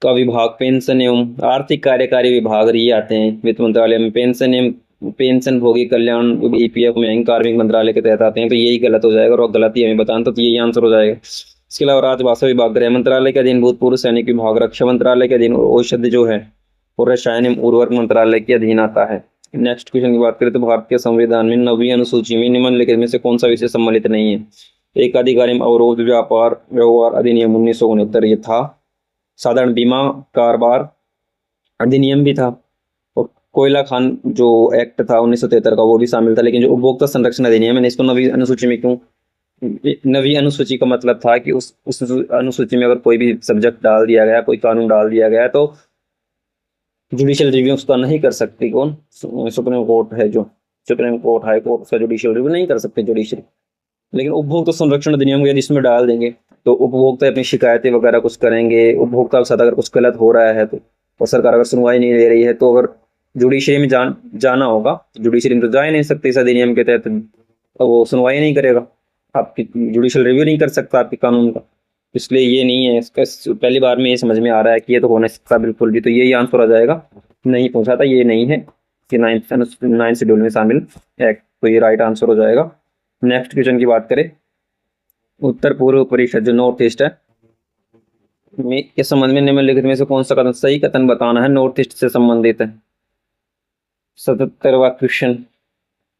का विभाग, पेंशन एवं आर्थिक कार्यकारी विभाग ये आते हैं वित्त मंत्रालय में। पेंशन एवं पेंशन भोगी कल्याण ईपीएफ में कार्मिक मंत्रालय के तहत आते हैं, तो यही गलत हो जाएगा और गलत ही हमें बताना, तो यही आंसर हो जाएगा। इसके अलावा राजभाषा विभाग, गृह मंत्रालय के अधीन भूतपूर्व सैनिक विभाग, रक्षा मंत्रालय के अधीन औषधि जो है और रसायन एवं उर्वरक मंत्रालय के अधीन आता है। नेक्स्ट क्वेश्चन की बात करें तो भारत के संविधान में 9वीं अनुसूची में निम्नलिखित में से कौन सा विषय सम्मिलित नहीं है? एक अधिकारी अवरोध व्यापार व्यवहार अधिनियम 1969 ये था, साधारण बीमा कारोबार अधिनियम भी था, और कोयला खान जो एक्ट था 1973 का वो भी शामिल था। लेकिन जो उपभोक्ता संरक्षण अधिनियम है इसको नवी अनुसूची में क्यों, नवी अनुसूची का मतलब था कि उस अनुसूची में अगर कोई भी सब्जेक्ट डाल दिया गया, कोई कानून डाल दिया गया तो जुडिशियल रिव्यू उसका नहीं कर सकती कौन, सुप्रीम कोर्ट है, जो सुप्रीम कोर्ट हाई कोर्ट उसका जुडिशियल रिव्यू नहीं कर सकते जुडिशियल। लेकिन उपभोक्ता संरक्षण अधिनियम यदि इसमें डाल देंगे तो उपभोक्ता अपनी शिकायतें वगैरह कुछ करेंगे, उपभोक्ता के साथ अगर कुछ गलत हो रहा है तो, और सरकार अगर सुनवाई नहीं ले रही है तो अगर जुडिशरी में जाना होगा, जुडिशरी में तो जा ही नहीं सकते इस अधिनियम के तहत, तो वो सुनवाई नहीं करेगा, आपकी जुडिशियल रिव्यू नहीं कर सकता आपके कानून का। इसलिए ये नहीं है, इसका पहली बार में ये समझ में आ रहा है कि ये तो हो नहीं सकता बिल्कुल भी, तो यही आंसर आ जाएगा। नहीं पूछा था, ये नहीं है कि नाइन्थ शेड्यूल में शामिल एक्ट, तो ये राइट आंसर हो जाएगा। नेक्स्ट क्वेश्चन की बात करें, उत्तर पूर्व परिषद जो नॉर्थ ईस्ट है में के संबंध में निम्नलिखित में से कौन सा कथन सही कथन बताना है नॉर्थ ईस्ट से संबंधित है? 77वां क्वेश्चन,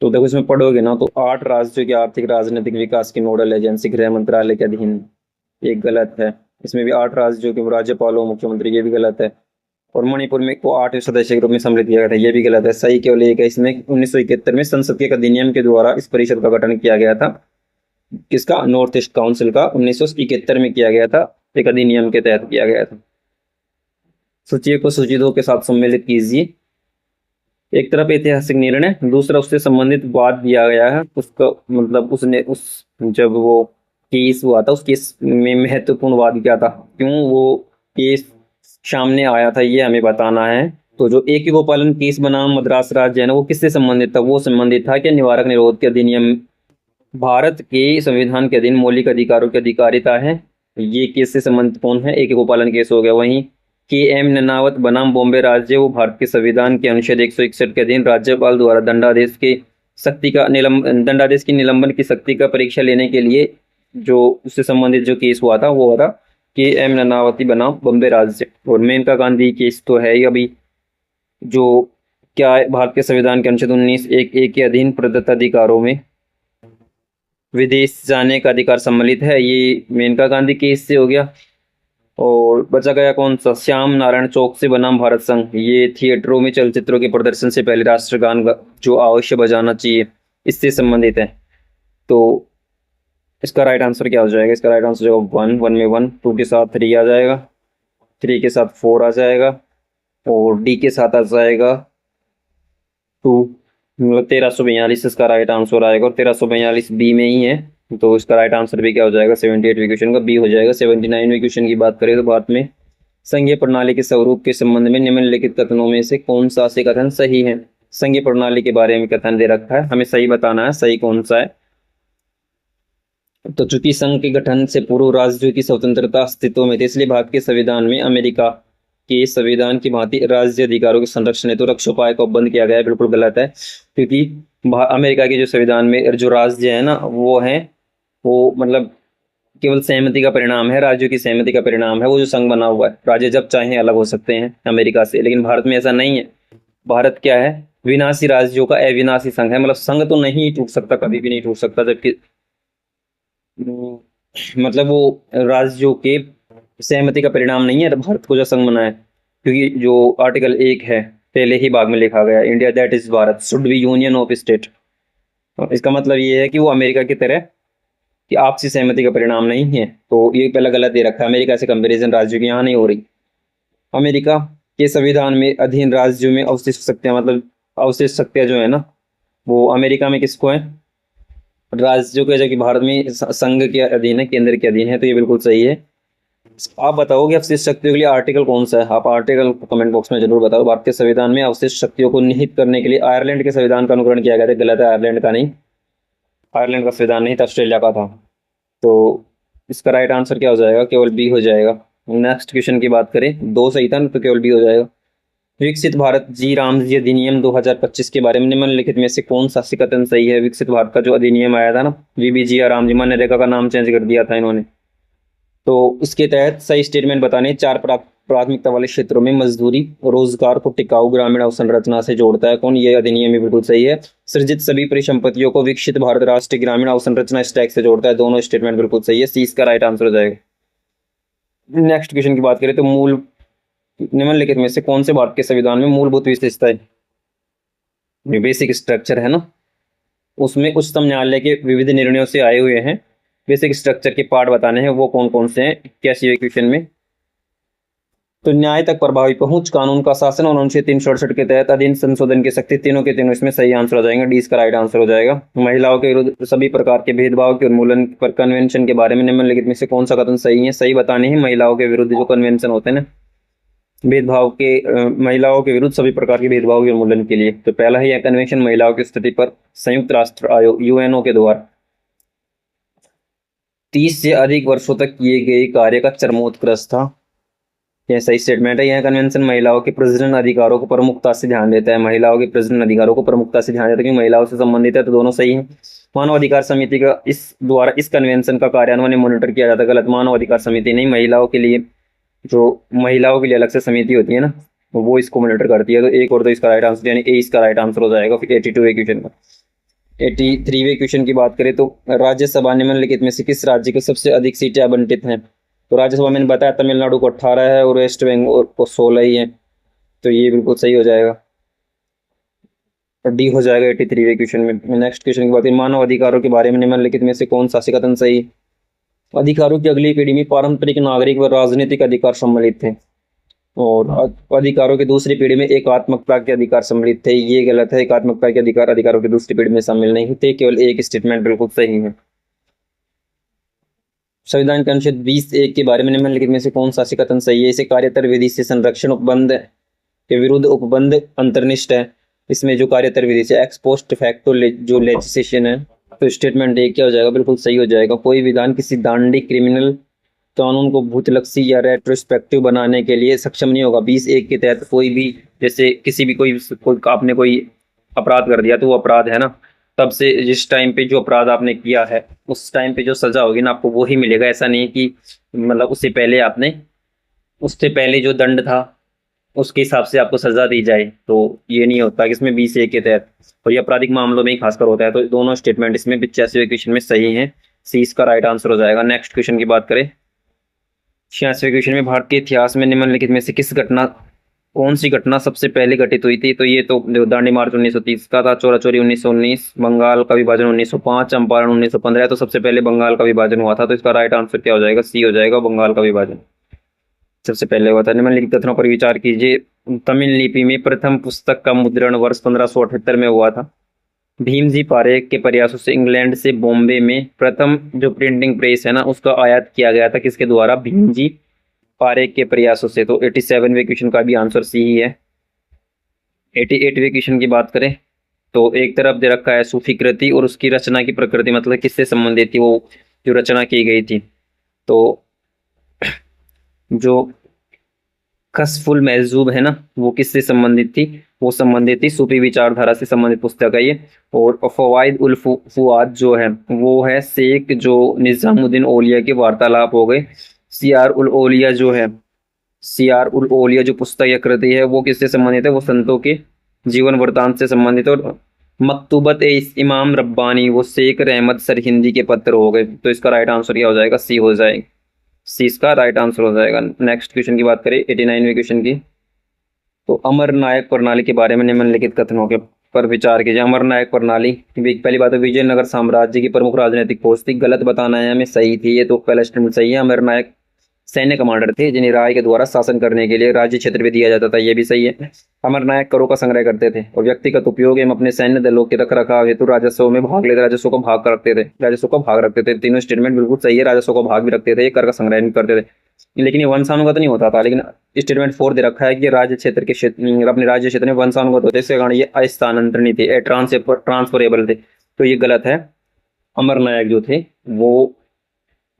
तो देखो इसमें पढ़ोगे ना तो 8 राज्यों के आर्थिक राजनीतिक विकास की नोडल एजेंसी गृह मंत्रालय के अधीन, ये गलत है। इसमें भी 8 राज्यों के राज्यपालों मुख्यमंत्री, ये भी गलत है। और मणिपुर में को 8 सदस्य के रूप में सम्मिलित किया गया था, ये भी गलत है। सही केवल एक है, इसमें 1971 में संसद के अधिनियम के द्वारा इस परिषद का गठन किया गया था, किसका, नॉर्थ ईस्ट काउंसिल का 1971 में किया गया था, एक अधिनियम के तहत किया गया था। सूची को सूची 2 के साथ सम्मिलित कीजिए। एक तरफ ऐतिहासिक निर्णय, दूसरा उससे संबंधित वाद दिया गया है, उसका मतलब उसने उस जब वो केस हुआ था उस केस में महत्वपूर्ण वाद क्या था, क्यों वो केस सामने आया था, ये हमें बताना है। तो जो एक गोपालन केस बनाम मद्रास राज्य है ना, वो किससे संबंधित था? वो संबंधित था कि निवारक निरोध के अधिनियम, भारत के संविधान के अधीन मौलिक अधिकारों की अधिकारिता है, ये केस से संबंधित कौन है? एक गोपालन केस हो गया। वहीं के.एम. ननावत बनाम बॉम्बे राज्य, वो भारत के संविधान के अनुच्छेद 161 के अधीन राज्यपाल द्वारा दंडादेश की दंडादेश की निलंबन की शक्ति का परीक्षा लेने के लिए जो उससे संबंधित जो केस हुआ था वो हुआ था के.एम. ननावती बनाम बॉम्बे राज्य। और मेनका गांधी केस तो है ही अभी, जो क्या है, भारत के संविधान के अनुच्छेद 19(1)(a) के अधीन प्रदत्त अधिकारों में विदेश जाने का अधिकार सम्मिलित है, ये मेनका गांधी केस से हो गया। और बचा गया कौन सा, श्याम नारायण चौक से बनाम भारत संघ, ये थिएटरों में चलचित्रों के प्रदर्शन से पहले राष्ट्रगान जो अवश्य बजाना चाहिए, इससे संबंधित है। तो इसका राइट आंसर क्या हो जाएगा? इसका राइट आंसर हो जाएगा 1 में 1, 2 के साथ 3 आ जाएगा, 3 के साथ 4 आ जाएगा, और डी के साथ आ जाएगा 2, मतलब 1342 इसका राइट आंसर आएगा। और 1342 बी में ही है, तो इसका राइट आंसर भी क्या हो जाएगा? 78वें क्वेश्चन का बी हो जाएगा। 79वें क्वेश्चन की बात करें तो भारत में संघीय प्रणाली के स्वरूप के संबंध में निम्नलिखित कथनों में से कौन सा से कथन सही है? संघीय प्रणाली के बारे में कथन दे रखा है, हमें सही बताना है, सही कौन सा है। तो चूंकि संघ के गठन से पूर्व राज्यों की स्वतंत्रता अस्तित्व में थी, इसलिए भारत के संविधान में अमेरिका के संविधान की भांति राज्य अधिकारों के संरक्षण हेतु रक्षोपाय को बंद किया गया है, बिल्कुल गलत है। क्योंकि अमेरिका के जो संविधान में जो राज्य है ना वो है, वो मतलब केवल सहमति का परिणाम है, राज्यों की सहमति का परिणाम है वो जो संघ बना हुआ है। राज्य जब चाहे अलग हो सकते हैं अमेरिका से, लेकिन भारत में ऐसा नहीं है। भारत क्या है? विनाशी राज्यों का अविनाशी संघ है, मतलब संघ तो नहीं टूट सकता, कभी भी नहीं टूट सकता, जबकि मतलब वो राज्यों के सहमति का परिणाम नहीं है भारत को जो संघ बना है। क्योंकि जो आर्टिकल 1 है पहले ही भाग में लिखा गया, India that is Bharat should be union of state. इसका मतलब ये है कि वो अमेरिका की तरह कि आपसी सहमति का परिणाम नहीं है। तो ये पहला गलत दे रखा है, अमेरिका से कंपैरिजन राज्यों की यहाँ नहीं हो रही। अमेरिका के संविधान में अधीन राज्यों में अवशिष्ट शक्तियां, मतलब अवशिष्ट शक्तियां जो है ना वो अमेरिका में किसको है? राज्यों के, जबकि भारत में संघ के अधीन है, केंद्र के अधीन है, तो ये बिल्कुल सही है। आप बताओ कि अवशिष्ट शक्तियों के लिए आर्टिकल कौन सा है। आप आर्टिकल कमेंट बॉक्स में जरूर बताओ। भारतीय संविधान में अवशिष्ट शक्तियों को निहित करने के लिए आयरलैंड के संविधान का अनुकरण किया गया था। गलत है, आयरलैंड का नहीं, आयरलैंड का संविधान नहीं था, ऑस्ट्रेलिया का था। तो इसका राइट आंसर क्या हो जाएगा? केवल बी हो जाएगा। नेक्स्ट क्वेश्चन की बात करें, दो सही था ना, तो केवल बी हो जाएगा। विकसित भारत जी रामजी अधिनियम 2025 के बारे में निम्नलिखित में से कौन सा कथन सही है? विकसित भारत का जो अधिनियम आया था ना, वीबीजी या रामजी, मनरेगा का नाम चेंज कर दिया था इन्होंने। तो इसके तहत सही स्टेटमेंट बताने, चार प्राथमिकता वाले क्षेत्रों में मजदूरी रोजगार को टिकाऊ ग्रामीण अवसंरचना से जोड़ता है कौन? ये अधिनियम भी बिल्कुल सही है। सृजित सभी परिसंपत्तियों को विकसित भारत राष्ट्रीय ग्रामीण अवसंरचना स्टैक से जोड़ता है। दोनों स्टेटमेंट बिल्कुल सही है। सी इसका राइट आंसर हो जाएगा। नेक्स्ट क्वेश्चन की बात करें तो निम्नलिखित में से कौन से भारत के संविधान में मूलभूत विशेषताएं, बेसिक स्ट्रक्चर है ना, उसमें उच्चतम न्यायालय के विविध निर्णयों से आए हुए हैं, बेसिक स्ट्रक्चर के पार्ट बताने हैं, वो कौन कौन से हैं 81वें क्वेश्चन में। तो न्याय तक प्रभावी पहुंच, कानून का शासन और अनुच्छेद 368 के तहत अधीन संशोधन की शक्ति, तीनों के तीनों इसमें सही आंसर हो जाएंगे। डी इसका राइट आंसर हो जाएगा। महिलाओं के विरुद्ध सभी प्रकार के भेदभाव के उन्मूलन पर कन्वेंशन के बारे में निम्नलिखित में से कौन सा कथन सही है? सही बताने हैं महिलाओं के विरुद्ध जो कन्वेंशन होते हैं ना, भेदभाव के महिलाओं के विरुद्ध सभी प्रकार के भेदभाव के उन्मूलन के लिए। तो पहला ही है कन्वेंशन महिलाओं की स्थिति पर संयुक्त राष्ट्र आयोग यूएनओ के द्वारा 30 से अधिक वर्षों तक किए गए कार्य का चरमोत्कर्ष था। यह सही स्टेटमेंट है। यह कन्वेंशन महिलाओं के प्रजनन अधिकारों को प्रमुखता से ध्यान देता है। महिलाओं के प्रजनन अधिकारों को प्रमुखता से ध्यान देता है क्योंकि महिलाओं से संबंधित है, तो दोनों सही हैं। मानव अधिकार समिति का इस द्वारा इस कन्वेंशन का कार्यान्वयन मॉनिटर किया जाता है। गलत, मानव अधिकार समिति नहीं, महिलाओं के लिए जो महिलाओं के लिए अलग से समिति होती है ना, वो इसको मॉनिटर करती है। तो एक और, तो इसका राइट आंसर यानी ए इसका राइट आंसर हो जाएगा। फिर 82वें क्वेश्चन का 83वें क्वेश्चन की बात करें तो राज्यसभा निम्नलिखित में से किस राज्य को सबसे अधिक सीटें आवंटित हैं? तो राज्यसभा मैंने बताया तमिलनाडु को 18 है और वेस्ट बंगाल को 16 ही है। तो ये बिल्कुल सही हो जाएगा और डी हो जाएगा 83वें क्वेश्चन में। नेक्स्ट क्वेश्चन की बात करें, मानव अधिकारों के बारे में निम्नलिखित में से कौन सा कथन सही? अधिकारों की अगली पीढ़ी में पारंपरिक नागरिक व राजनीतिक अधिकार सम्मिलित थे और अधिकारों की दूसरी पीढ़ी में एकात्मकता के अधिकार सम्मिलित थे। ये गलत है। एकात्मकता के अधिकार अधिकारों की दूसरी पीढ़ी में शामिल नहीं थे। केवल एक स्टेटमेंट बिल्कुल सही है। संविधान के अनुच्छेद 20(1) के बारे में निम्नलिखित में से कौन सा कथन सही है? इसे कार्यतर विधि से संरक्षण उपबंध के विरुद्ध उपबंध अंतर्निष्ठ है। इसमें जो कार्यतर विधि से एक्स पोस्ट फैक्टो जो लेजिस्लेशन है, तो स्टेटमेंट ए क्या हो जाएगा? बिल्कुल सही हो जाएगा। कोई विधान किसी दांडी क्रिमिनल कानून को भूतलक्षी या रेट्रोस्पेक्टिव बनाने के लिए सक्षम नहीं होगा। 20(1) के तहत कोई भी, जैसे किसी भी कोई आपने कोई अपराध कर दिया तो वो अपराध है ना, तब से जिस टाइम पे जो अपराध आपने किया है उस टाइम पे जो सजा होगी ना आपको वो ही मिलेगा। ऐसा नहीं कि मतलब उससे पहले जो दंड था उसके हिसाब से आपको सजा दी जाए, तो ये नहीं होता कि इसमें 20(1) के तहत, और ये आपराधिक मामलों में ही खासकर होता है। तो दोनों स्टेटमेंट इसमें 85वें क्वेश्चन में सही है। सी इसका राइट आंसर हो जाएगा। नेक्स्ट क्वेश्चन की बात करें 86वें क्वेश्चन में, भारतीय इतिहास में निम्नलिखित में से कौन सी घटना सबसे पहले घटित हुई थी? तो ये तो दांडी मार्च 1930 का था, चोरा चोरी 1919, बंगाल का विभाजन 1905, चंपारण 1915। तो सबसे पहले बंगाल का विभाजन हुआ था। तो इसका राइट आंसर क्या हो जाएगा? सी हो जाएगा, बंगाल का विभाजन सबसे पहले हुआ था। निम्नलिखित कथनों पर विचार कीजिए। तमिल लिपि में प्रथम पुस्तक का मुद्रण वर्ष 1578 में हुआ था। भीमजी पारेख के प्रयासों से इंग्लैंड से बॉम्बे में प्रथम जो प्रिंटिंग प्रेस है ना उसका आयात किया गया था। किसके द्वारा? भीमजी पारेख के प्रयासों से। तो 87वें क्वेश्चन का भी आंसर सी ही है। 88वें क्वेश्चन की बात करें तो एक तरफ दे रखा है सूफी कृति और उसकी रचना की प्रकृति, मतलब किससे संबंधित थी वो जो रचना की गई थी। तो जो कशफुल महजूब है ना वो किससे संबंधित थी? वो संबंधित थी सूफी विचारधारा से संबंधित पुस्तक है ये। और फवाइद उल फुआद जो है वो है शेख जो निजामुद्दीन औलिया के वार्तालाप हो गए। सियार उल औलिया जो है, सियार उल औलिया जो पुस्तक या कृति है वो किससे संबंधित है? वो संतों के जीवन वृत्तांत से संबंधित है। और मकतूबत इमाम रब्बानी वो शेख रहमत सरहिंदी के पत्र हो गए। तो इसका राइट आंसर क्या हो जाएगा? सी हो जाएगा। सी इसका राइट आंसर हो जाएगा। नेक्स्ट क्वेश्चन की बात करें 89वें क्वेश्चन की, तो अमर नायक प्रणाली के बारे में निम्नलिखित कथनों के पर विचार कीजिए। अमर नायक प्रणाली, पहली बात है विजयनगर साम्राज्य की प्रमुख राजनीतिक फोर्स थी। गलत बताना है हमें, सही थी ये, तो पहला स्टेटमेंट सही है। अमर नायक सैन्य कमांडर थे जिन्हें राय के द्वारा शासन करने के लिए राज्य क्षेत्र भी दिया जाता था। ये भी सही है। अमर नायक करों का संग्रह करते थे और व्यक्तिगत उपयोग एवं अपने सैन्य दलों के रख रखाव हेतु राजस्व में भाग लेते, राजस्व को भाग रखते थे। तीनों स्टेटमेंट बिल्कुल सही है। राजस्व को भाग भी रखते थे, कर का संग्रह भी करते थे। लेकिन ये वंशानुगत नहीं होता था, लेकिन स्टेटमेंट 4 दे रखा है कि राज्य क्षेत्र के क्षेत्र अपने राज्य क्षेत्र में वंशानुगत होते, इसके कारण ये अस्थानांतरणीय थे, ट्रांसफरेबल थे। तो ये गलत है। अमर नायक जो थे वो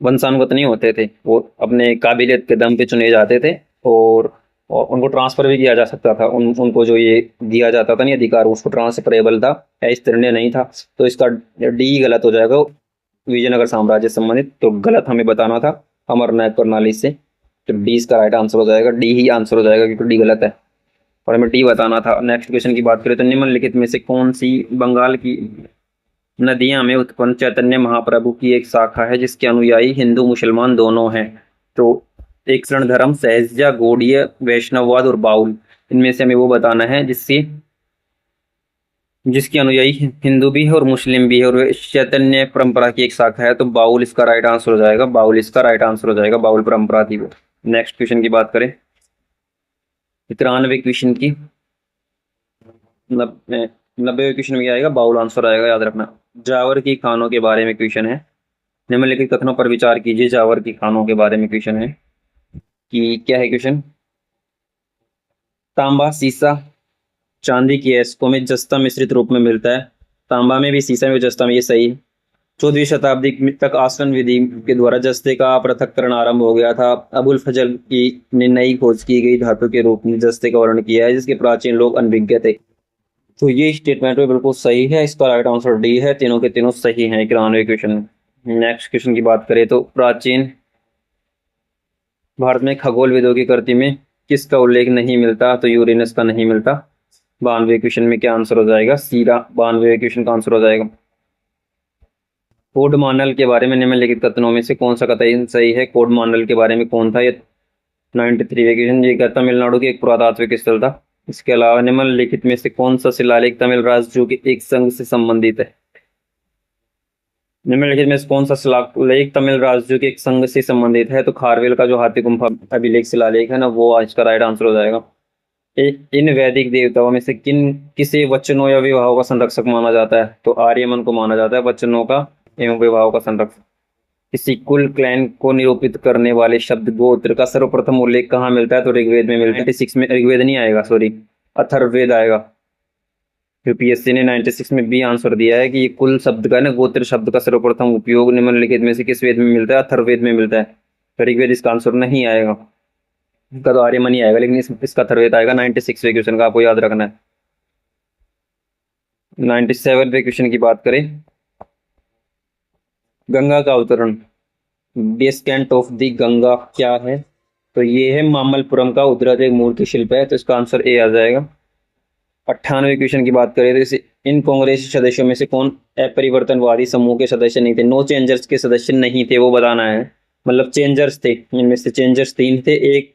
वंशानुगत नहीं होते थे, वो अपने काबिलियत के दम पे चुने जाते थे, और उनको ट्रांसफर भी किया जा सकता था। उनको जो ये दिया जाता था नहीं अधिकार, उसको ट्रांसफरेबल था, अस्थानांतरणीय नहीं था। तो इसका डी गलत हो जाएगा, विजयनगर साम्राज्य से संबंधित। तो गलत हमें बताना था अमर नायक प्रणाली से, तो डी इसका राइट आंसर हो जाएगा, डी ही आंसर हो जाएगा क्योंकि डी गलत है और हमें डी बताना था। नेक्स्ट क्वेश्चन की बात करें तो निम्नलिखित में से कौन सी बंगाल की नदियां में उत्पन्न चैतन्य महाप्रभु की एक शाखा है जिसके अनुयायी हिंदू मुसलमान दोनों हैं? तो एक शरण धर्म, सहजा, गौड़ीय, वैष्णववाद और बाउल, इनमें से हमें वो बताना है जिसके अनुयायी हिंदू भी है और मुस्लिम भी है और वे चैतन्य परंपरा की एक शाखा है। तो बाउल इसका राइट आंसर हो जाएगा, बाउल इसका राइट आंसर हो जाएगा, बाउल परंपरा थी वो। नेक्स्ट क्वेश्चन की बात करें 93 क्वेश्चन की, 90वें क्वेश्चन में आएगा बाउल आंसर आएगा, याद रखना। जावर की खानों के बारे में क्वेश्चन है, निम्नलिखित कथनों पर विचार कीजिए। जावर की खानों के बारे में क्वेश्चन है कि क्या है क्वेश्चन, तांबा, सीसा, चांदी की एस्को में जस्ता मिश्रित रूप में मिलता है। तांबा में भी, सीसा में भी, जस्ता में, ये सही है। 14वीं शताब्दी तक आसवन विधि के द्वारा जस्ते का पृथक्करण आरंभ हो गया था। अबुल फजल की ने नई खोज की गई धातु के रूप में जस्ते का वर्णन किया है जिसके प्राचीन लोग अनभिज्ञ थे। तो ये स्टेटमेंट में बिल्कुल सही है, इसका राइट आंसर डी है, तीनों के तीनों सही हैं 91 क्वेश्चन। नेक्स्ट क्वेश्चन की बात करें तो प्राचीन भारत में खगोलविदों की कृति में किसका उल्लेख नहीं मिलता? तो यूरेनस का नहीं मिलता। 92 क्वेश्चन में क्या आंसर हो जाएगा? सीरा 92 क्वेश्चन का आंसर हो जाएगा। कोड मॉडल के बारे में निम्नलिखित कथनों में से कौन सा कथन सही है? कोड मॉडल के बारे में कौन था? ये 93 क्वेश्चन, ये तमिलनाडु की एक पुरातात्विक स्थल था। इसके अलावा निम्नलिखित में से कौन सा शिलालेख तमिल राज्य के एक संघ से संबंधित है? निम्नलिखित में से कौन सा शिलालेख तमिल राज्य के एक संघ से संबंधित है? तो खारवेल का जो हाथी गुम्फा अभिलेख शिलालेख है ना, वो आज का राइट आंसर हो जाएगा। इन वैदिक देवताओं में से किसे वचनों या विवाहों का संरक्षक माना जाता है? तो आर्यमन को माना जाता है वचनों का एवं विवाहों का संरक्षक। किसी कुल क्लैन को निरूपित करने वाले शब्द गोत्र का सर्वप्रथम उल्लेख कहाँ मिलता है? तो ऋग्वेद में मिलता है। 96 में ऋग्वेद नहीं आएगा, सॉरी, अथर्ववेद आएगा। यूपीएससी ने 96 में बी आंसर दिया है कि ये कुल शब्द का ना, गोत्र शब्द का सर्वप्रथम उपयोग निम्नलिखित में से किस वेद में मिलता है? अथर्ववेद में मिलता है। तो ऋग्वेद इसका आंसर नहीं आएगा, इसका तो आर्यमन ही आएगा, लेकिन इसका अथर्ववेद आएगा। 96वें क्वेश्चन का आपको याद रखना है। 97वें क्वेश्चन की बात करें, गंगा का अवतरण, descent of the Ganga क्या है? तो ये है मामल्लपुरम का उद्रत एक मूर्ति शिल्प है, तो इसका आंसर ए आ जाएगा। 98वें क्वेश्चन की बात करें तो इसे इन कांग्रेस सदस्यों में से कौन अपरिवर्तनवादी समूह के सदस्य नहीं थे? नो चेंजर्स के सदस्य नहीं थे, वो बताना है। मतलब चेंजर्स थे, इनमें से चेंजर्स 3 थे, एक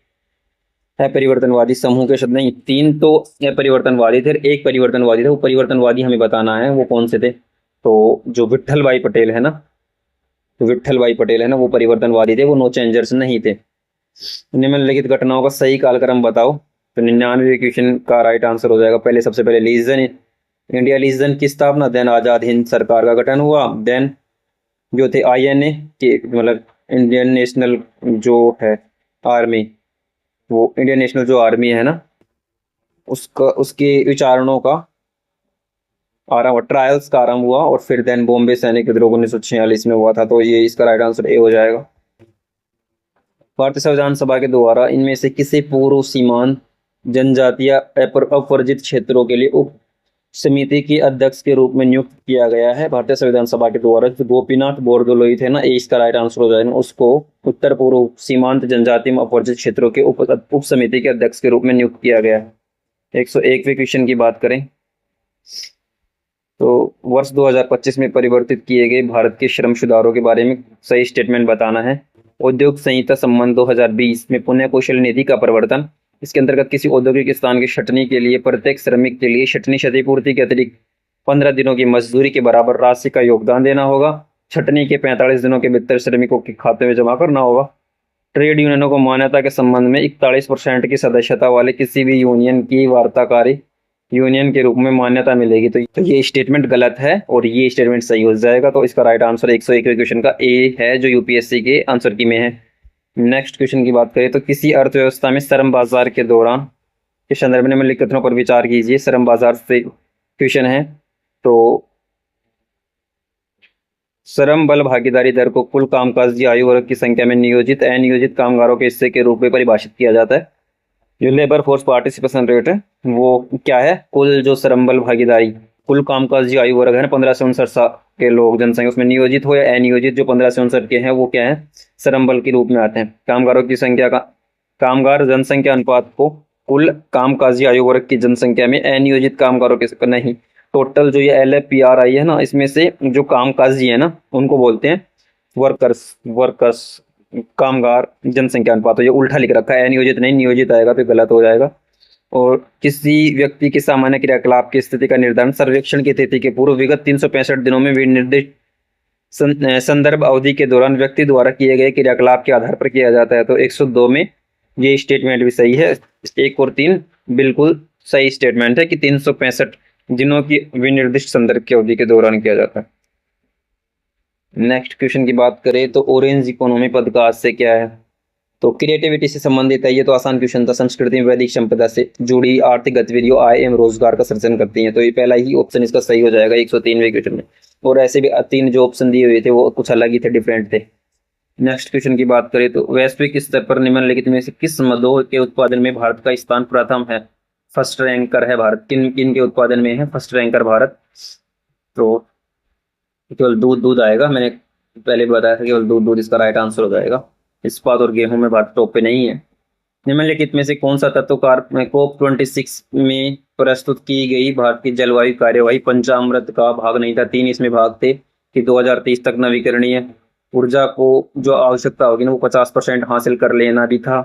अपरिवर्तनवादी समूह के सदस्य नहीं, 3 तो अपरिवर्तनवादी थे, एक परिवर्तनवादी थे। वो परिवर्तनवादी हमें बताना है वो कौन से थे। तो जो विट्ठल भाई पटेल है ना, तो विट्ठल भाई पटेल है ना, वो परिवर्तनवादी थे, वो नो चेंजर्स नहीं थे। निम्नलिखित घटनाओं का सही कालक्रम बताओ। तो 99वें क्वेश्चन का राइट आंसर हो जाएगा। पहले सबसे पहले लीजन, इंडिया लीजन की स्थापना, देन आजाद हिंद सरकार का गठन हुआ, देन जो थे आईएनए के, मतलब इंडियन नेशनल जो है आर्मी, वो इंडियन नेशनल जो आर्मी है ना, उसका उसके विचारणों का आरंभ, ट्रायल्स का आरंभ हुआ, और फिर देन बॉम्बे सैनिक विद्रोह 1946 में हुआ था। तो ये इसका राइट आंसर ए हो जाएगा। भारतीय संविधान सभा के द्वारा इनमें से किसे पूर्व सीमांत जनजातीय अपवर्जित क्षेत्रों के लिए उप समिति के अध्यक्ष के रूप में नियुक्त किया गया है? भारतीय संविधान सभा के द्वारा जो गोपीनाथ बोरदोलोई थे ना, ए इसका राइट आंसर हो जाएगा। उसको उत्तर पूर्व सीमांत जनजातीय अपवर्जित क्षेत्रों के उप समिति के अध्यक्ष के रूप में नियुक्त किया गया है। 101वें क्वेश्चन की बात करें तो वर्ष 2025 में परिवर्तित किए गए भारत के श्रम सुधारों के बारे में सही स्टेटमेंट बताना है। उद्योग संहिता संबंध 2020 में पुण्य कौशल निधि का प्रवर्तन, इसके अंतर्गत किसी औद्योगिक स्थान की छटनी के लिए प्रत्येक श्रमिक के लिए छटनी क्षतिपूर्ति के अतिरिक्त 15 दिनों की मजदूरी के बराबर राशि का योगदान देना होगा। छटनी के 45 दिनों के भीतर श्रमिकों के खाते में जमा करना होगा। ट्रेड यूनियनों को मान्यता के संबंध में 41% की सदस्यता वाले किसी भी यूनियन की वार्ताकारी यूनियन के रूप में मान्यता मिलेगी। तो ये स्टेटमेंट गलत है और ये स्टेटमेंट सही हो जाएगा। तो इसका राइट आंसर 101वें क्वेश्चन का ए है, जो यूपीएससी के आंसर की में है। नेक्स्ट क्वेश्चन की बात करें तो किसी अर्थव्यवस्था में श्रम बाजार के दौरान के संदर्भ में निम्नलिखित कथनों पर विचार कीजिए। श्रम बाजार से क्वेश्चन है। तो श्रम बल भागीदारी दर को कुल कामकाजी आयु वर्ग की संख्या में नियोजित अनियोजित कामगारों के हिस्से के रूप में परिभाषित किया जाता है। जो लेबर फोर्स पार्टिसिपेशन रेट है वो क्या है, कुल जो श्रम बल भागीदारी, कुल कामकाजी आयु वर्ग है ना 15 से 59 साल के लोग जनसंख्या, उसमें नियोजित हो या अनियोजित, जो 15 से 59 के हैं वो क्या है, श्रम बल के रूप में आते हैं। कामगारों की संख्या का कामगार जनसंख्या अनुपात को कुल कामकाजी आयु वर्ग की जनसंख्या में अनियोजित कामगारों के नहीं, टोटल जो ये LFPRI है ना, इसमें से जो कामकाजी है ना उनको बोलते हैं वर्कर्स कामगार जनसंख्या अनुपात। तो ये उल्टा लिख रखा है, अनियोजित नहीं, नियोजित आएगा तो गलत हो जाएगा। और किसी व्यक्ति की सामान्य क्रियाकलाप की स्थिति का निर्धारण सर्वेक्षण की तिथि के पूर्व विगत 365 दिनों में निर्दिष्ट संदर्भ अवधि के दौरान व्यक्ति द्वारा किए गए क्रियाकलाप के आधार पर किया जाता है। तो 102 में ये स्टेटमेंट भी सही है। 1 और 3 बिल्कुल सही स्टेटमेंट है कि 365 दिनों की विनिर्दिष्ट संदर्भ की अवधि के दौरान किया जाता है। नेक्स्ट क्वेश्चन की बात करें तो ऑरेंज इकोनॉमी पद का अर्थ से क्या है। तो क्रिएटिविटी से संबंधित है, ये तो आसान क्वेश्चन था। संस्कृति में वैदिक संपदा से जुड़ी आर्थिक गतिविधियों आय एवं रोजगार का सृजन करती हैं। तो ये पहला ही ऑप्शन इसका सही हो जाएगा 103वें क्वेश्चन में। और ऐसे भी 3 जो ऑप्शन दिए हुए थे वो कुछ अलग ही थे, डिफरेंट थे। नेक्स्ट क्वेश्चन की बात करें तो वैश्विक स्तर पर निम्नलिखित में से किस मदों के उत्पादन में भारत का स्थान प्रथम है, फर्स्ट रैंकर है भारत, किन किन के उत्पादन में है फर्स्ट रैंकर भारत। तो केवल दूध आएगा, मैंने पहले भी बताया था, केवल दूध इसका राइट आंसर हो जाएगा। इस्पात और गेहूं में भारत टॉप पे नहीं है। निम्नलिखित में से कौन सा तत्व COP26 में प्रस्तुत की गई भारत की जलवायु कार्यवाही पंचामृत का भाग नहीं था। 3 इसमें भाग थे कि 2030 तक नवीकरणीय ऊर्जा को जो आवश्यकता होगी ना वो 50% हासिल कर लेना भी था।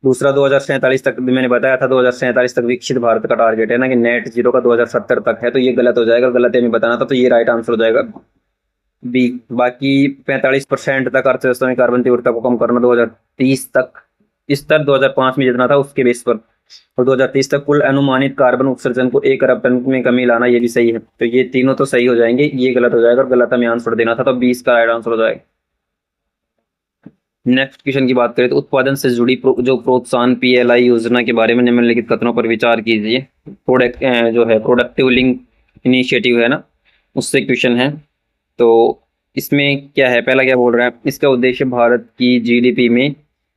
दूसरा 2047 तक, मैंने बताया था 2047 तक विकसित भारत का टारगेट है ना, कि नेट जीरो का 2070 तक है। तो ये गलत हो जाएगा, गलत में बताना था, तो ये राइट आंसर हो जाएगा बी। बाकी 45% तक अर्थव्यवस्था में कार्बन तीव्रता को कम करना 2030 तक, स्तर 2005 में जितना था उसके बेस पर, और 2030 तक कुल अनुमानित कार्बन उत्सर्जन को 1 अरब टन में कमी लाना, ये भी सही है। तो ये तीनों तो सही हो जाएंगे, ये गलत हो जाएगा और गलत हमें आंसर देना था, तो 20 का राइट आंसर हो जाएगा। नेक्स्ट क्वेश्चन की बात करें तो उत्पादन से जुड़ी जो प्रोत्साहन PLI योजना के बारे में निम्नलिखित कथनों पर विचार कीजिए। प्रोडक्ट जो है प्रोडक्टिव लिंक इनिशिएटिव है ना, उससे क्वेश्चन है। तो इसमें क्या है, पहला क्या बोल रहा है, इसका उद्देश्य भारत की GDP में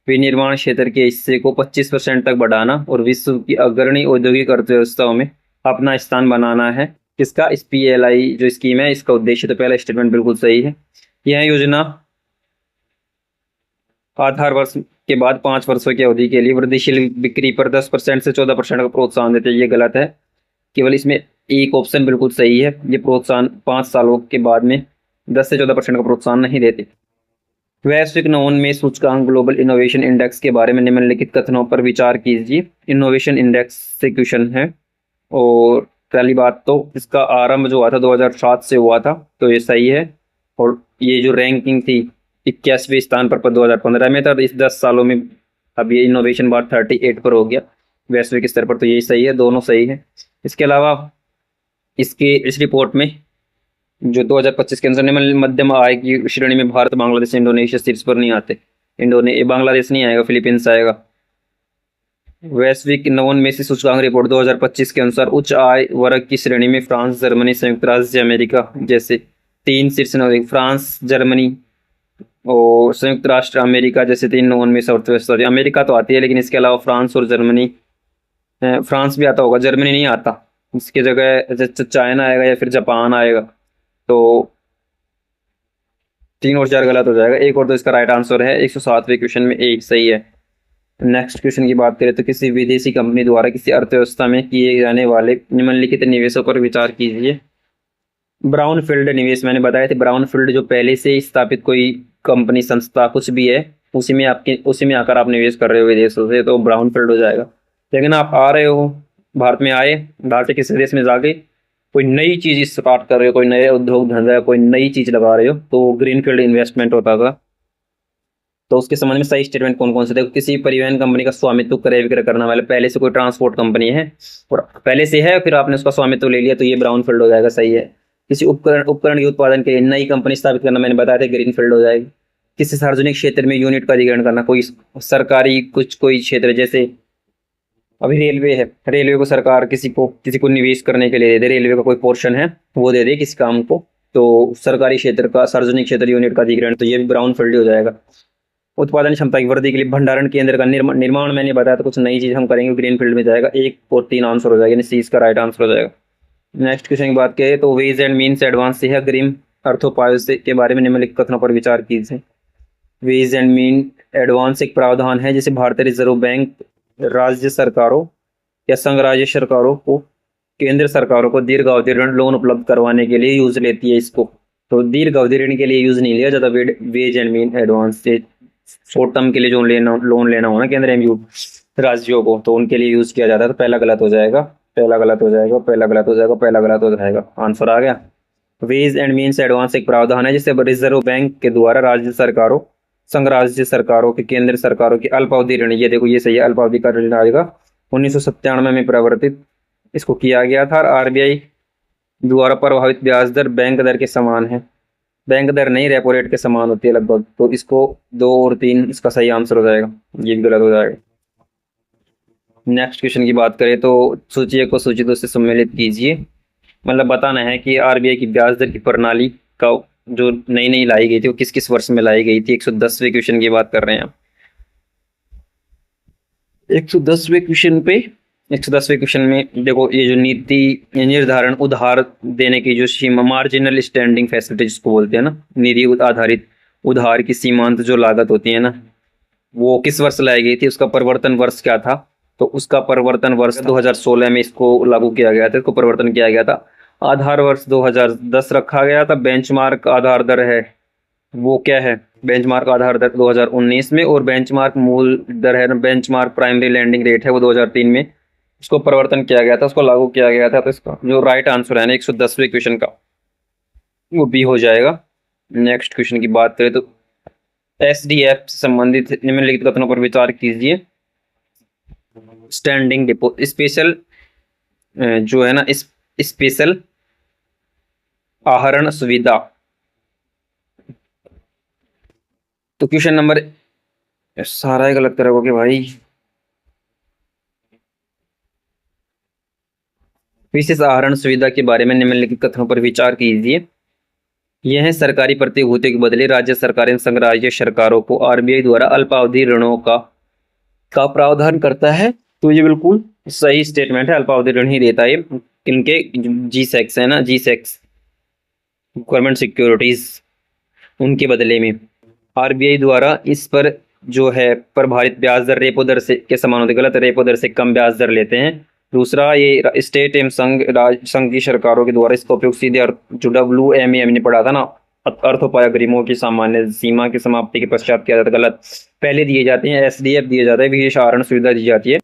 विनिर्माण क्षेत्र के हिस्से को 25% तक बढ़ाना और विश्व की अग्रणी औद्योगिक अर्थव्यवस्थाओं में अपना स्थान बनाना है। किसका, इस PLI जो स्कीम है इसका उद्देश्य। तो पहला स्टेटमेंट बिल्कुल सही है। यह योजना आधार वर्ष के बाद 5 वर्षों की अवधि के लिए वृद्धिशील बिक्री पर 10% से 14% का प्रोत्साहन देते हैं। ये गलत है, केवल इसमें एक ऑप्शन बिल्कुल सही है। ये प्रोत्साहन 5 सालों के बाद में 10 से 14% का प्रोत्साहन नहीं देते। वैश्विक नवोन्मेष सूचकांक ग्लोबल इनोवेशन इंडेक्स के बारे में निम्नलिखित कथनों पर विचार कीजिए। इनोवेशन इंडेक्स से क्वेश्चन है। और पहली बात तो इसका आरंभ जो हुआ था 2007 से हुआ था, तो ये सही है। और ये जो रैंकिंग थी 81वें स्थान पर 2015 में था। तो इस 10 सालों में अब ये इनोवेशन बार 38 पर हो गया वैश्विक स्तर पर, तो यही सही है, दोनों सही है। इसके अलावा इस रिपोर्ट में जो 2025 के अनुसार मध्यम आय की श्रेणी में भारत, बांग्लादेश, इंडोनेशिया शीर्ष पर नहीं आते। बांग्लादेश नहीं आएगा, फिलीपींस आएगा। वैश्विक नवोन्मेषी सूचकांक रिपोर्ट 2025 के अनुसार उच्च आय वर्ग की श्रेणी में फ्रांस, जर्मनी, संयुक्त राज्य अमेरिका जैसे 3 शीर्ष नवोन्मेष, फ्रांस, जर्मनी और संयुक्त राष्ट्र अमेरिका जैसे 3 नवोन्मेष अर्थव्यवस्था। अमेरिका तो आती है, लेकिन इसके अलावा फ्रांस और जर्मनी, फ्रांस भी आता होगा, जर्मनी नहीं आता, इसकी जगह चाइना आएगा या फिर जापान आएगा। तो 3 और 4 गलत हो जाएगा, 1 और 2 इसका राइट आंसर है। 107वें क्वेश्चन में 1 सही है। नेक्स्ट क्वेश्चन की बात करें तो किसी विदेशी कंपनी द्वारा किसी अर्थव्यवस्था में किए जाने वाले निम्नलिखित निवेशों पर विचार कीजिए। ब्राउन फील्ड निवेश मैंने बताया था। ब्राउन फील्ड जो पहले से स्थापित कोई कंपनी, संस्था कुछ भी है, उसी में आकर आप निवेश कर रहे हो विदेशों से, तो ब्राउन फील्ड हो जाएगा। लेकिन आप आ रहे हो, भारत में आए, भारत के किसी देश में जाके कोई नई चीज स्टार्ट कर रहे हो, कोई नए उद्योग धंधा, कोई नई चीज लगा रहे हो, तो ग्रीन फील्ड इन्वेस्टमेंट होता था। तो उसके संबंध में सही स्टेटमेंट कौन कौन से थे। किसी परिवहन कंपनी का स्वामित्व क्रय विक्रय करने वाले, पहले से कोई ट्रांसपोर्ट कंपनी है और पहले से है, फिर आपने उसका स्वामित्व ले लिया, तो ये ब्राउन फील्ड हो जाएगा, सही है। किसी उपकरण के उत्पादन के लिए नई कंपनी स्थापित करना, मैंने बताया था, ग्रीन फील्ड हो जाएगी। किसी सार्वजनिक क्षेत्र में यूनिट का अधिग्रहण करना, कोई सरकारी कुछ कोई क्षेत्र, जैसे अभी रेलवे है, रेलवे को सरकार किसी को निवेश करने के लिए दे दे, रेलवे का कोई पोर्शन है वो दे दे किसी काम को, तो सरकारी क्षेत्र का सार्वजनिक क्षेत्र यूनिट का अधिग्रहण, तो ये भी ब्राउन फील्ड हो जाएगा। उत्पादन क्षमता की वृद्धि के लिए भंडारण केंद्र का निर्माण मैंने बताया, तो कुछ नई चीज हम करेंगे, ग्रीन फील्ड में जाएगा। 1 और 3 आंसर हो जाएगा, यानी सी इसका राइट आंसर हो जाएगा। नेक्स्ट क्वेश्चन की बात करें तो वेज एंड मीन्स एडवांस से है अग्रिम अर्थोपायों से के बारे में निम्नलिखित कथनों पर विचार कीजिए। वेज एंड मीन एडवांस एक प्रावधान है जिसे भारतीय रिजर्व बैंक राज्य सरकारों या संघ राज्य सरकारों को केंद्र सरकारों को दीर्घ अवधि ऋण लोन उपलब्ध करवाने के लिए यूज लेती है इसको। तो दीर्घ अवधि ऋण के लिए यूज नहीं लिया जाता वेज एंड मीन एडवांस से। शॉर्ट टर्म के लिए जो लोन लेना हो ना केंद्र एवं राज्यों को, तो उनके लिए यूज किया जाता है। तो पहला गलत हो जाएगा, पहला गलत हो जाएगा, पहला गलत हो जाएगा, पहला गलत हो जाएगा, आंसर आ गया। वेज एंड मीन्स एडवांस एक प्रावधान है जिसे रिजर्व बैंक के द्वारा राज्य सरकारों संघ राज्य सरकारों के केंद्र सरकारों की अल्पावधि ऋण, ये देखो ये सही है, अल्पावधि का ऋण आएगा, 1997 में प्रवर्तित इसको किया गया था। आरबीआई द्वारा प्रभावित ब्याज दर बैंक दर के समान है, बैंक दर नहीं रेपो रेट के समान होती है लगभग। तो इसको 2 और 3 इसका सही आंसर हो जाएगा, ये भी गलत हो जाएगा। नेक्स्ट क्वेश्चन की बात करें तो सूची को सूची 2 से सम्मिलित कीजिए। मतलब बताना है कि आरबीआई की ब्याज दर की प्रणाली का जो नई लाई गई थी वो किस किस वर्ष में लाई गई थी। 110वें क्वेश्चन की बात कर रहे हैं आप। 110वें क्वेश्चन पे 110वें क्वेश्चन में देखो ये जो नीति निर्धारण उधार देने की जो सीमा मार्जिनल स्टैंडिंग फैसिलिटी जिसको बोलते हैं ना, निधि आधारित उधार की सीमांत जो लागत होती है ना, वो किस वर्ष लाई गई थी, उसका परिवर्तन वर्ष क्या था। तो उसका परिवर्तन वर्ष 2016 में इसको लागू किया गया था, इसको परिवर्तन किया गया था। आधार वर्ष 2010 रखा गया था। बेंचमार्क आधार दर है वो क्या है, बेंचमार्क आधार दर 2019 में, और बेंचमार्क मूल दर है, बेंचमार्क प्राइमरी लैंडिंग रेट है वो 2003 में इसको परिवर्तन किया गया था, उसको लागू किया गया था। तो इसका जो राइट आंसर है ना 110वें क्वेश्चन का वो बी हो जाएगा। नेक्स्ट क्वेश्चन की बात करें तो एसडीएफ से संबंधित निम्नलिखित कथनों पर विचार कीजिए। स्टैंडिंग डिपो स्पेशल जो है ना स्पेशल आहरण सुविधा, तो क्वेश्चन नंबर सारा ही गलत करोगे भाई। विशेष आहरण सुविधा के बारे में निम्नलिखित कथनों पर विचार कीजिए। यह सरकारी प्रतिभूतियों के बदले राज्य सरकारें संघ राज्य सरकारों को आरबीआई द्वारा अल्पावधि ऋणों का प्रावधान करता है। तो ये बिल्कुल सही स्टेटमेंट है, अल्पावधि ऋण ही देता है किनके, जी सेक्स है ना, जी सेक्स गवर्नमेंट सिक्योरिटीज, उनके बदले में आरबीआई द्वारा इस पर जो है प्रभावित ब्याज दर रेपो दर से के समान होती है, गलत, रेपो दर से कम ब्याज दर लेते हैं। दूसरा ये स्टेट एवं संघ की सरकारों के द्वारा इसका उपयोग सीधे जो WMA हमने पढ़ा था ना, अर्थोपाय अग्रिमों की सामान्य सीमा की समाप्ति के पश्चात किया जाता है, गलत, पहले दिए जाते हैं, एसडीएफ दिया जाता है, विशेष आहरण सुविधा दी जाती है,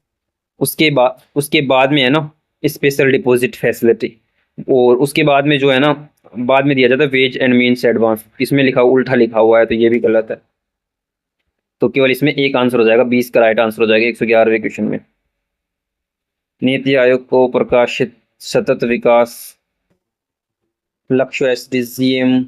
उसके बाद में है ना स्पेशल डिपॉजिट फैसिलिटी, और उसके बाद में जो है ना बाद में दिया जाता है वेज एंड मीन्स एडवांस। इसमें लिखा उल्टा लिखा हुआ है तो ये भी गलत है। तो केवल इसमें एक आंसर हो जाएगा, 20 का राइट आंसर हो जाएगा 111वें क्वेश्चन में। नीति आयोग को प्रकाशित सतत विकास लक्ष्य SDGM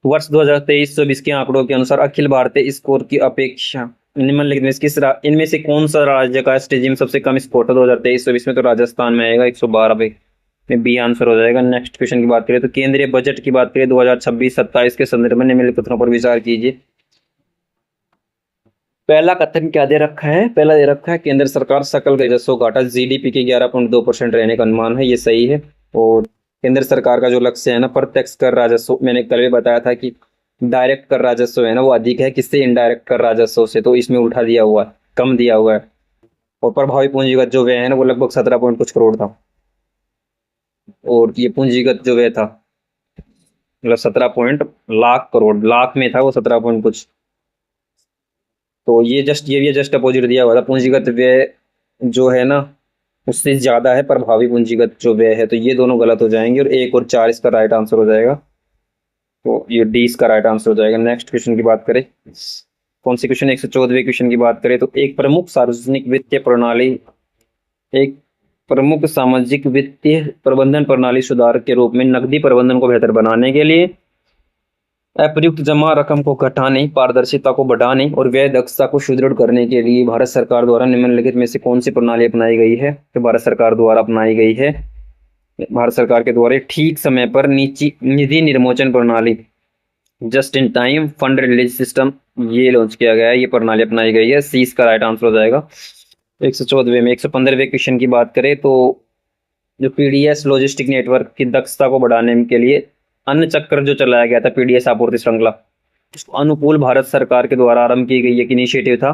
वर्ष 2023-24 के आंकड़ों के अनुसार अखिल भारतीय स्कोर की अपेक्षा निम्नलिखित में इनमें से कौन सा राज्य का SDGM सबसे कम स्कोर था 2023-24 में, तो राजस्थान में आएगा 112 में बी आंसर हो जाएगा। नेक्स्ट क्वेश्चन की बात करें तो केंद्रीय बजट की बात करें 2026-27 के संदर्भ में निम्नलिखित कथनों पर विचार कीजिए। पहला कथन क्या दे रखा है, पहला दे रखा है केंद्र सरकार सकल राजस्व घाटा GDP के 11.2% रहने का अनुमान है, ये सही है। और केंद्र सरकार का जो लक्ष्य है ना प्रत्यक्ष कर राजस्व, मैंने कल भी बताया था कि डायरेक्ट कर राजस्व है ना वो अधिक है किससे, इनडायरेक्ट कर राजस्व से, तो इसमें उठा दिया हुआ है, कम दिया हुआ है। और प्रभावी पूंजीगत जो व्यय है ना वो लगभग 17 पॉइंट कुछ करोड़ था, और ये पूंजीगत जो व्यय था मतलब 17 पॉइंट लाख करोड़, लाख में था वो 17 पॉइंट कुछ, तो ये जस्ट अपोजिट दिया हुआ था। पूंजीगत व्यय जो है ना उससे ज्यादा है प्रभावी पूंजीगत जो व्यय है, तो ये दोनों गलत हो जाएंगे, और 1 और 4 इसका राइट आंसर हो जाएगा, तो ये डी इसका राइट आंसर हो जाएगा। नेक्स्ट क्वेश्चन की बात करें, कौन सी क्वेश्चन, 114वें क्वेश्चन की बात करें तो एक प्रमुख सार्वजनिक वित्तीय प्रणाली, एक प्रमुख सामाजिक वित्तीय प्रबंधन प्रणाली सुधार के रूप में नकदी प्रबंधन को बेहतर बनाने के लिए अप्रयुक्त जमा रकम को घटाने, पारदर्शिता को बढ़ाने और व्यय दक्षता को सुदृढ़ करने के लिए भारत सरकार द्वारा निम्नलिखित में से कौन सी प्रणाली अपनाई गई है? तो भारत सरकार द्वारा अपनाई गई है, भारत सरकार के द्वारा ठीक समय पर निधि निर्मोचन प्रणाली, just in time fund release system, ये लॉन्च किया गया है, ये प्रणाली अपनाई गई है। सी इसका राइट आंसर हो जाएगा। 114वें में 115वें क्वेश्चन की बात करें तो जो पीडीएस लॉजिस्टिक नेटवर्क की दक्षता को बढ़ाने के लिए अन्न चक्र जो चलाया गया था, पीडीएस आपूर्ति श्रृंखला, उसको अनुकूल भारत सरकार के द्वारा आरंभ की गई एक इनिशिएटिव था।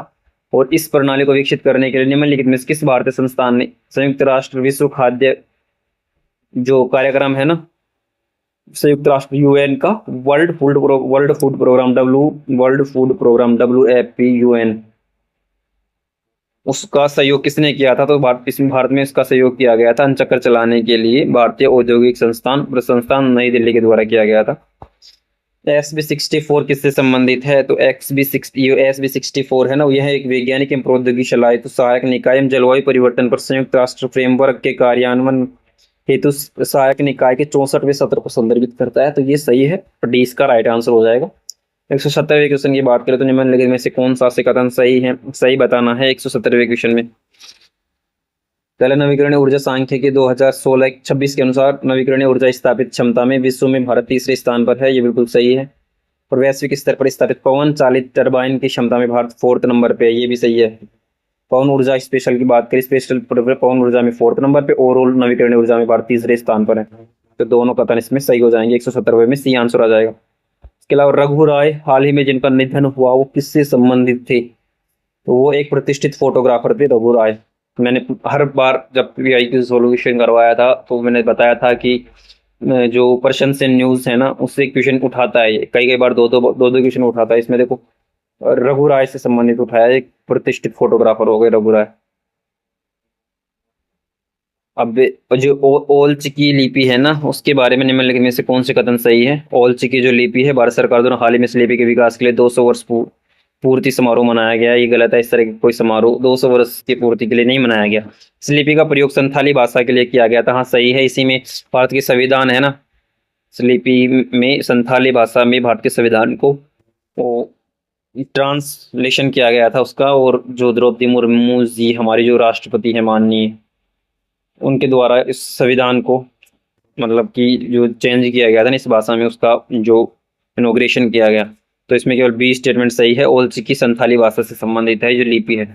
और इस प्रणाली को विकसित करने के लिए निम्नलिखित में से किस भारतीय संस्थान ने संयुक्त राष्ट्र विश्व खाद्य जो कार्यक्रम है ना, संयुक्त राष्ट्र यूएन का world food programme WFP UN, उसका सहयोग किसने किया था? तो भारत में इसका सहयोग किया गया था अन्न चक्र चलाने के लिए भारतीय औद्योगिक संस्थान नई दिल्ली के द्वारा किया गया था। SB64 किससे संबंधित है? तो SB64 है ना, यह एक वैज्ञानिक एवं प्रौद्योगिकी सहायक निकाय एवं जलवायु परिवर्तन पर संयुक्त राष्ट्र फ्रेमवर्क के कार्यान्वयन हेतु सहायक निकाय के 64वें सत्र को संदर्भित करता है। तो ये सही है, डी इसका राइट आंसर हो जाएगा। 170वें क्वेश्चन की बात करें तो निम्नलिखित में से कौन सा से कथन सही है? सही बताना है 170वें क्वेश्चन में। पहले नवीकरणीय ऊर्जा सांख्यिकी 2016-26 के अनुसार नवीकरणीय ऊर्जा स्थापित क्षमता में विश्व में भारत तीसरे स्थान पर है, ये बिल्कुल सही है। और वैश्विक स्तर पर स्थापित पवन चालित टरबाइन की क्षमता में भारत 4th नंबर पे है, ये भी सही है। पवन ऊर्जा स्पेशल की बात करें, स्पेशल पवन ऊर्जा में 4th नंबर पे, ओवरऑल नवीकरणीय ऊर्जा में भारत तीसरे स्थान पर है। तो दोनों कथन इसमें सही हो जाएंगे। 170वें में सी आंसर आ जाएगा। इसके अलावा रघु राय हाल ही में जिनका निधन हुआ वो किससे संबंधित थे? तो वो एक प्रतिष्ठित फोटोग्राफर थे, रघु राय। मैंने हर बार जब पीआई की सोल्यूशन करवाया था तो मैंने बताया था कि जो पर्सन से न्यूज है ना, उससे क्वेश्चन उठाता है, कई बार दो क्वेश्चन उठाता है। इसमें देखो रघु राय से संबंधित उठाया, एक प्रतिष्ठित फोटोग्राफर हो गए रघु राय। अब जो ओल चिकी लिपि है ना, उसके बारे में निम्नलिखित में से कौन से कथन सही है? ओल चिकी जो लिपि है, भारत सरकार द्वारा हाल ही में इस लिपि के विकास के लिए 200 वर्ष पूर्ति समारोह मनाया गया। ये गलत है, इस तरह का कोई समारोह 200 वर्ष की पूर्ति के लिए नहीं मनाया गया। इस लिपि का प्रयोग संथाली भाषा के लिए किया गया था। हाँ सही है, इसी में भारत के संविधान है ना, इस लिपि में संथाली भाषा में भारत के संविधान को ट्रांसलेशन किया गया था उसका। और जो द्रौपदी मुर्मू जी हमारी जो राष्ट्रपति है माननीय, उनके द्वारा इस संविधान को मतलब कि जो चेंज किया गया था ना इस भाषा में, उसका जो इनोग्रेशन किया गया। तो इसमें केवल 20 स्टेटमेंट सही है। ओल चिकी संथाली भाषा से संबंधित है जो लिपि है।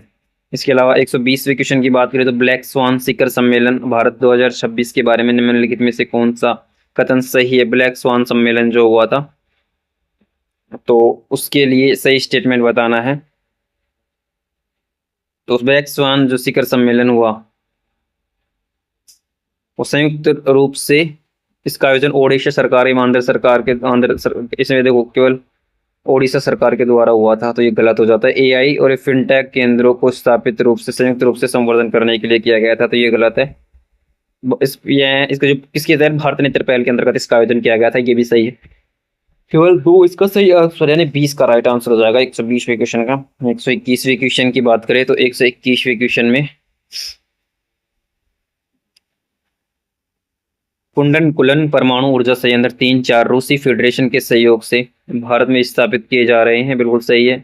इसके अलावा 120वें क्वेश्चन की बात करें तो ब्लैक स्वान शिखर सम्मेलन भारत 2026 के बारे में निम्नलिखित में से कौन सा कथन सही है? ब्लैक स्वान सम्मेलन जो हुआ था तो उसके लिए सही स्टेटमेंट बताना है। तो ब्लैक स्वान जो शिखर सम्मेलन हुआ वो संयुक्त रूप से इसका आयोजन ओडिशा सरकार एवं इसमें देखो केवल ओडिशा सरकार के द्वारा हुआ था, तो ये गलत हो जाता है। एआई और फिनटेक केंद्रों को स्थापित रूप से संयुक्त रूप से संवर्धन करने के लिए किया गया था, तो ये गलत है। इसका जो किसके तहत भारत नेत्र पहल के अंतर्गत इसका आयोजन किया गया था, ये भी सही है। केवल 2 इसका सही आंसर यानी 20 का राइट आंसर हो जाएगा 120वें क्वेश्चन का। 121वें क्वेश्चन की बात करें तो 121वें क्वेश्चन में कुंडनकुलन परमाणु ऊर्जा संयंत्र 3-4 रूसी फेडरेशन के सहयोग से भारत में स्थापित किए जा रहे हैं, बिल्कुल सही है।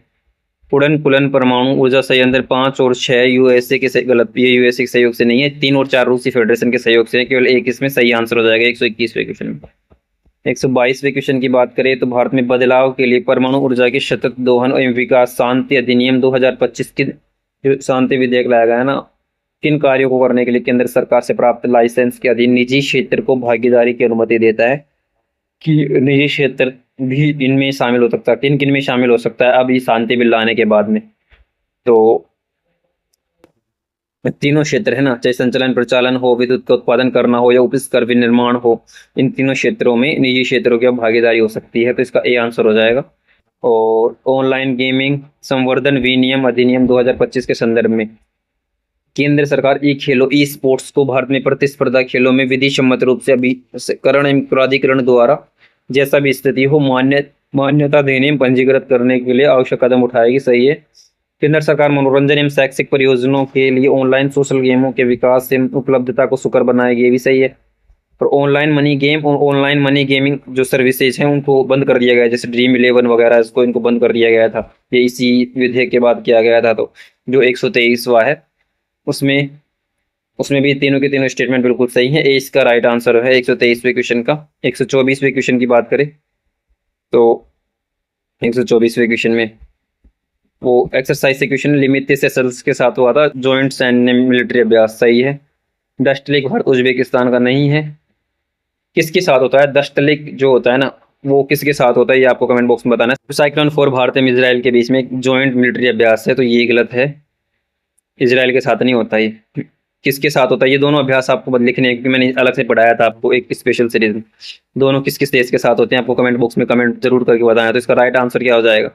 कुंडनकुलन परमाणु ऊर्जा संयंत्र 5 और 6 यूएसए के गलत, ये यूएसए के सहयोग से नहीं है, 3 और 4 रूसी फेडरेशन के सहयोग से है, केवल एक इसमें सही आंसर हो जाएगा 121वें क्वेश्चन में। 122वें क्वेश्चन की बात करें तो भारत में बदलाव के लिए परमाणु ऊर्जा के सतत दोहन एवं विकास शांति अधिनियम 2025 की जो शांति विधेयक लाया गया है ना, किन कार्यों को करने के लिए केंद्र सरकार से प्राप्त लाइसेंस के अधीन निजी क्षेत्र को भागीदारी की अनुमति देता है कि निजी क्षेत्र भी इनमें शामिल हो सकता है। किन किन में शामिल हो सकता है अब ये शांति बिल लाने के बाद में? तो तीनों क्षेत्र है ना, चाहे संचालन प्रचालन हो, विद्युत का उत्पादन करना हो या उपस्कर विनिर्माण हो, इन तीनों क्षेत्रों में निजी क्षेत्रों की भागीदारी हो सकती है, तो इसका ए आंसर हो जाएगा। और ऑनलाइन गेमिंग संवर्धन विनियम अधिनियम 2025 के संदर्भ में केंद्र सरकार ई खेलों ई स्पोर्ट्स को भारत में प्रतिस्पर्धा खेलों में विधि सम्मत रूप से अभिकरण एवं प्राधिकरण द्वारा जैसा भी स्थिति हो मान्यता देने में पंजीकृत करने के लिए आवश्यक कदम उठाएगी, सही है। केंद्र सरकार मनोरंजन एवं शैक्षिक परियोजनाओं के लिए ऑनलाइन सोशल गेमों के विकास एवं उपलब्धता को सुकर बनाएगी, ये भी सही है। और ऑनलाइन मनी गेम और ऑनलाइन मनी गेमिंग जो सर्विसेज हैं उनको बंद कर दिया गया है, जैसे ड्रीम इलेवन वगैरह, इसको इनको बंद कर दिया गया था। ये इसी विधेयक के बाद किया गया था। तो जो 123वां है उसमें उसमें भी तीनों के तीनों स्टेटमेंट बिल्कुल सही है। ए इसका राइट आंसर है 123वें क्वेश्चन का। 124वें क्वेश्चन की बात करें तो 124वें क्वेश्चन में वो एक्सरसाइज से क्वेश्चन लिमिट सेशल्स के साथ हुआ था, जॉइंट सैन्य मिलिट्री अभ्यास, सही है। डस्टलिक भारत उज्बेकिस्तान का नहीं है। किसके साथ होता है दस्तलिक जो होता है ना, वो किसके साथ होता है ये आपको कमेंट बॉक्स में बताना है। साइक्लोन 4 भारत एवं इजराइल के बीच में एक जॉइंट मिलिट्री अभ्यास है, तो ये गलत है। इजराइल के साथ नहीं होता ये। किसके साथ होता है ये दोनों अभ्यास आपको बस लिखने हैं, क्योंकि मैंने अलग से पढ़ाया था आपको एक स्पेशल सीरीज में। दोनों किस किस देश के साथ होते हैं आपको कमेंट बॉक्स में कमेंट जरूर करके बताना। तो इसका राइट आंसर क्या हो जाएगा,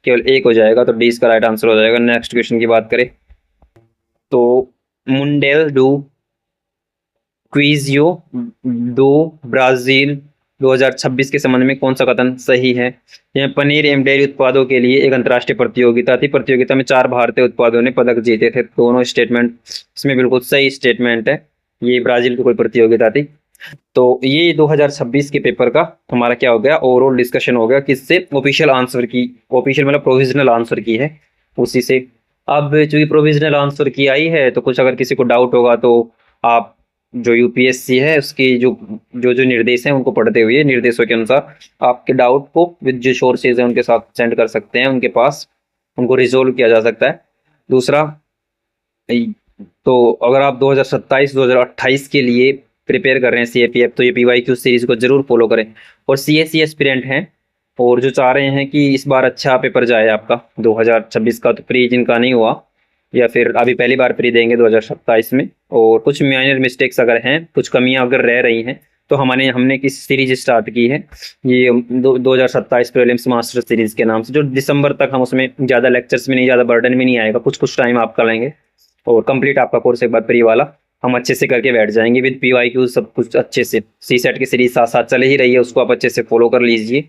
केवल एक हो जाएगा, तो डी इसका राइट आंसर हो जाएगा। नेक्स्ट क्वेश्चन की बात करें तो मुंडेल डू क्विजियो दो ब्राजील 2026 के संबंध में कौन सा कथन सही है। यह पनीर एवं डेयरी उत्पादों के लिए एक अंतर्राष्ट्रीय प्रतियोगिता थी। प्रतियोगिता में 4 भारतीय उत्पादों ने पदक जीते थे। दोनों स्टेटमेंट इसमें बिल्कुल सही स्टेटमेंट है। ये ब्राजील की कोई प्रतियोगिता थी। तो ये 2026 के पेपर का हमारा क्या हो गया, ओवरऑल डिस्कशन हो गया किससे, ऑफिशियल आंसर की। ऑफिशियल मतलब प्रोविजनल आंसर की है उसी से। अब चूंकि प्रोविजनल आंसर की आई है तो कुछ अगर किसी को डाउट होगा तो आप जो यूपीएससी है उसकी जो जो जो निर्देश हैं उनको पढ़ते हुए निर्देशों के अनुसार आपके डाउट को विद जो सोर्सेज हैं उनके साथ सेंड कर सकते हैं उनके पास, उनको रिजोल्व किया जा सकता है। दूसरा, तो अगर आप 2027-2028 के लिए प्रिपेयर कर रहे हैं सीएपीएफ तो ये पीवाईक्यू सीरीज को जरूर फॉलो करें। और सीएससी एस्पिरेंट हैं और जो चाह रहे हैं कि इस बार अच्छा पेपर जाए आपका 2026 का, तो प्री जिनका नहीं हुआ या फिर अभी पहली बार प्री देंगे 2027 में, और कुछ माइनर मिस्टेक्स अगर हैं, कुछ कमियां अगर रह रही हैं, तो हमने एक सीरीज स्टार्ट की है ये 2027 प्रीलिम्स मास्टर सीरीज के नाम से, जो दिसंबर तक हम उसमें ज़्यादा लेक्चर्स में नहीं, ज़्यादा बर्डन में नहीं आएगा, कुछ टाइम आपका लेंगे और कंप्लीट आपका कोर्स एक बार प्री वाला हम अच्छे से करके बैठ जाएंगे विद पीवाईक्यू सब कुछ अच्छे से। सीसेट की सीरीज साथ साथ चले ही रही है, उसको आप अच्छे से फॉलो कर लीजिए,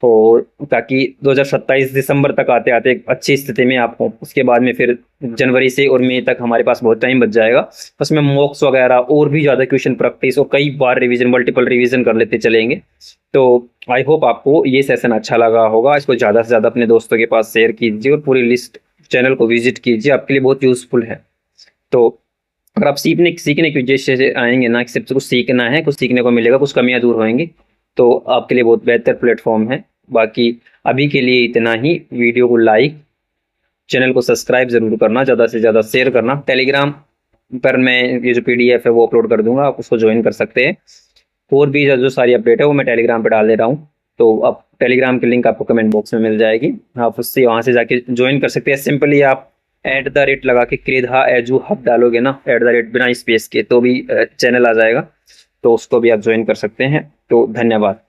और ताकि 2027 दिसंबर तक आते आते एक अच्छी स्थिति में आपको, उसके बाद में फिर जनवरी से और मई तक हमारे पास बहुत टाइम बच जाएगा। उसमें मॉक्स वगैरह और भी ज़्यादा क्वेश्चन प्रैक्टिस और कई बार रिवीजन, मल्टीपल रिवीजन कर लेते चलेंगे। तो आई होप आपको ये सेशन अच्छा लगा होगा। इसको ज़्यादा से ज़्यादा अपने दोस्तों के पास शेयर कीजिए और पूरी लिस्ट चैनल को विजिट कीजिए, आपके लिए बहुत यूजफुल है। तो अगर आप सीखने की उद्देश्य से आएंगे ना, कि सिर्फ कुछ सीखना है, कुछ सीखने को मिलेगा, कुछ कमियां दूर होंगी, तो आपके लिए बहुत बेहतर प्लेटफॉर्म है। बाकी अभी के लिए इतना ही। वीडियो को लाइक, चैनल को सब्सक्राइब जरूर करना, ज़्यादा से ज़्यादा शेयर करना। टेलीग्राम पर मैं ये जो पीडीएफ है वो अपलोड कर दूंगा, आप उसको ज्वाइन कर सकते हैं। और भी जो सारी अपडेट है वो मैं टेलीग्राम पर डाल दे रहा हूँ, तो अब टेलीग्राम की लिंक आपको कमेंट बॉक्स में मिल जाएगी, आप उससे वहाँ से जाके ज्वाइन कर सकते हैं। सिंपली आप @ लगा के क्रेधा एजू हब डालोगे ना, @ बिना स्पेस के, तो भी चैनल आ जाएगा, तो उसको भी आप ज्वाइन कर सकते हैं। तो धन्यवाद।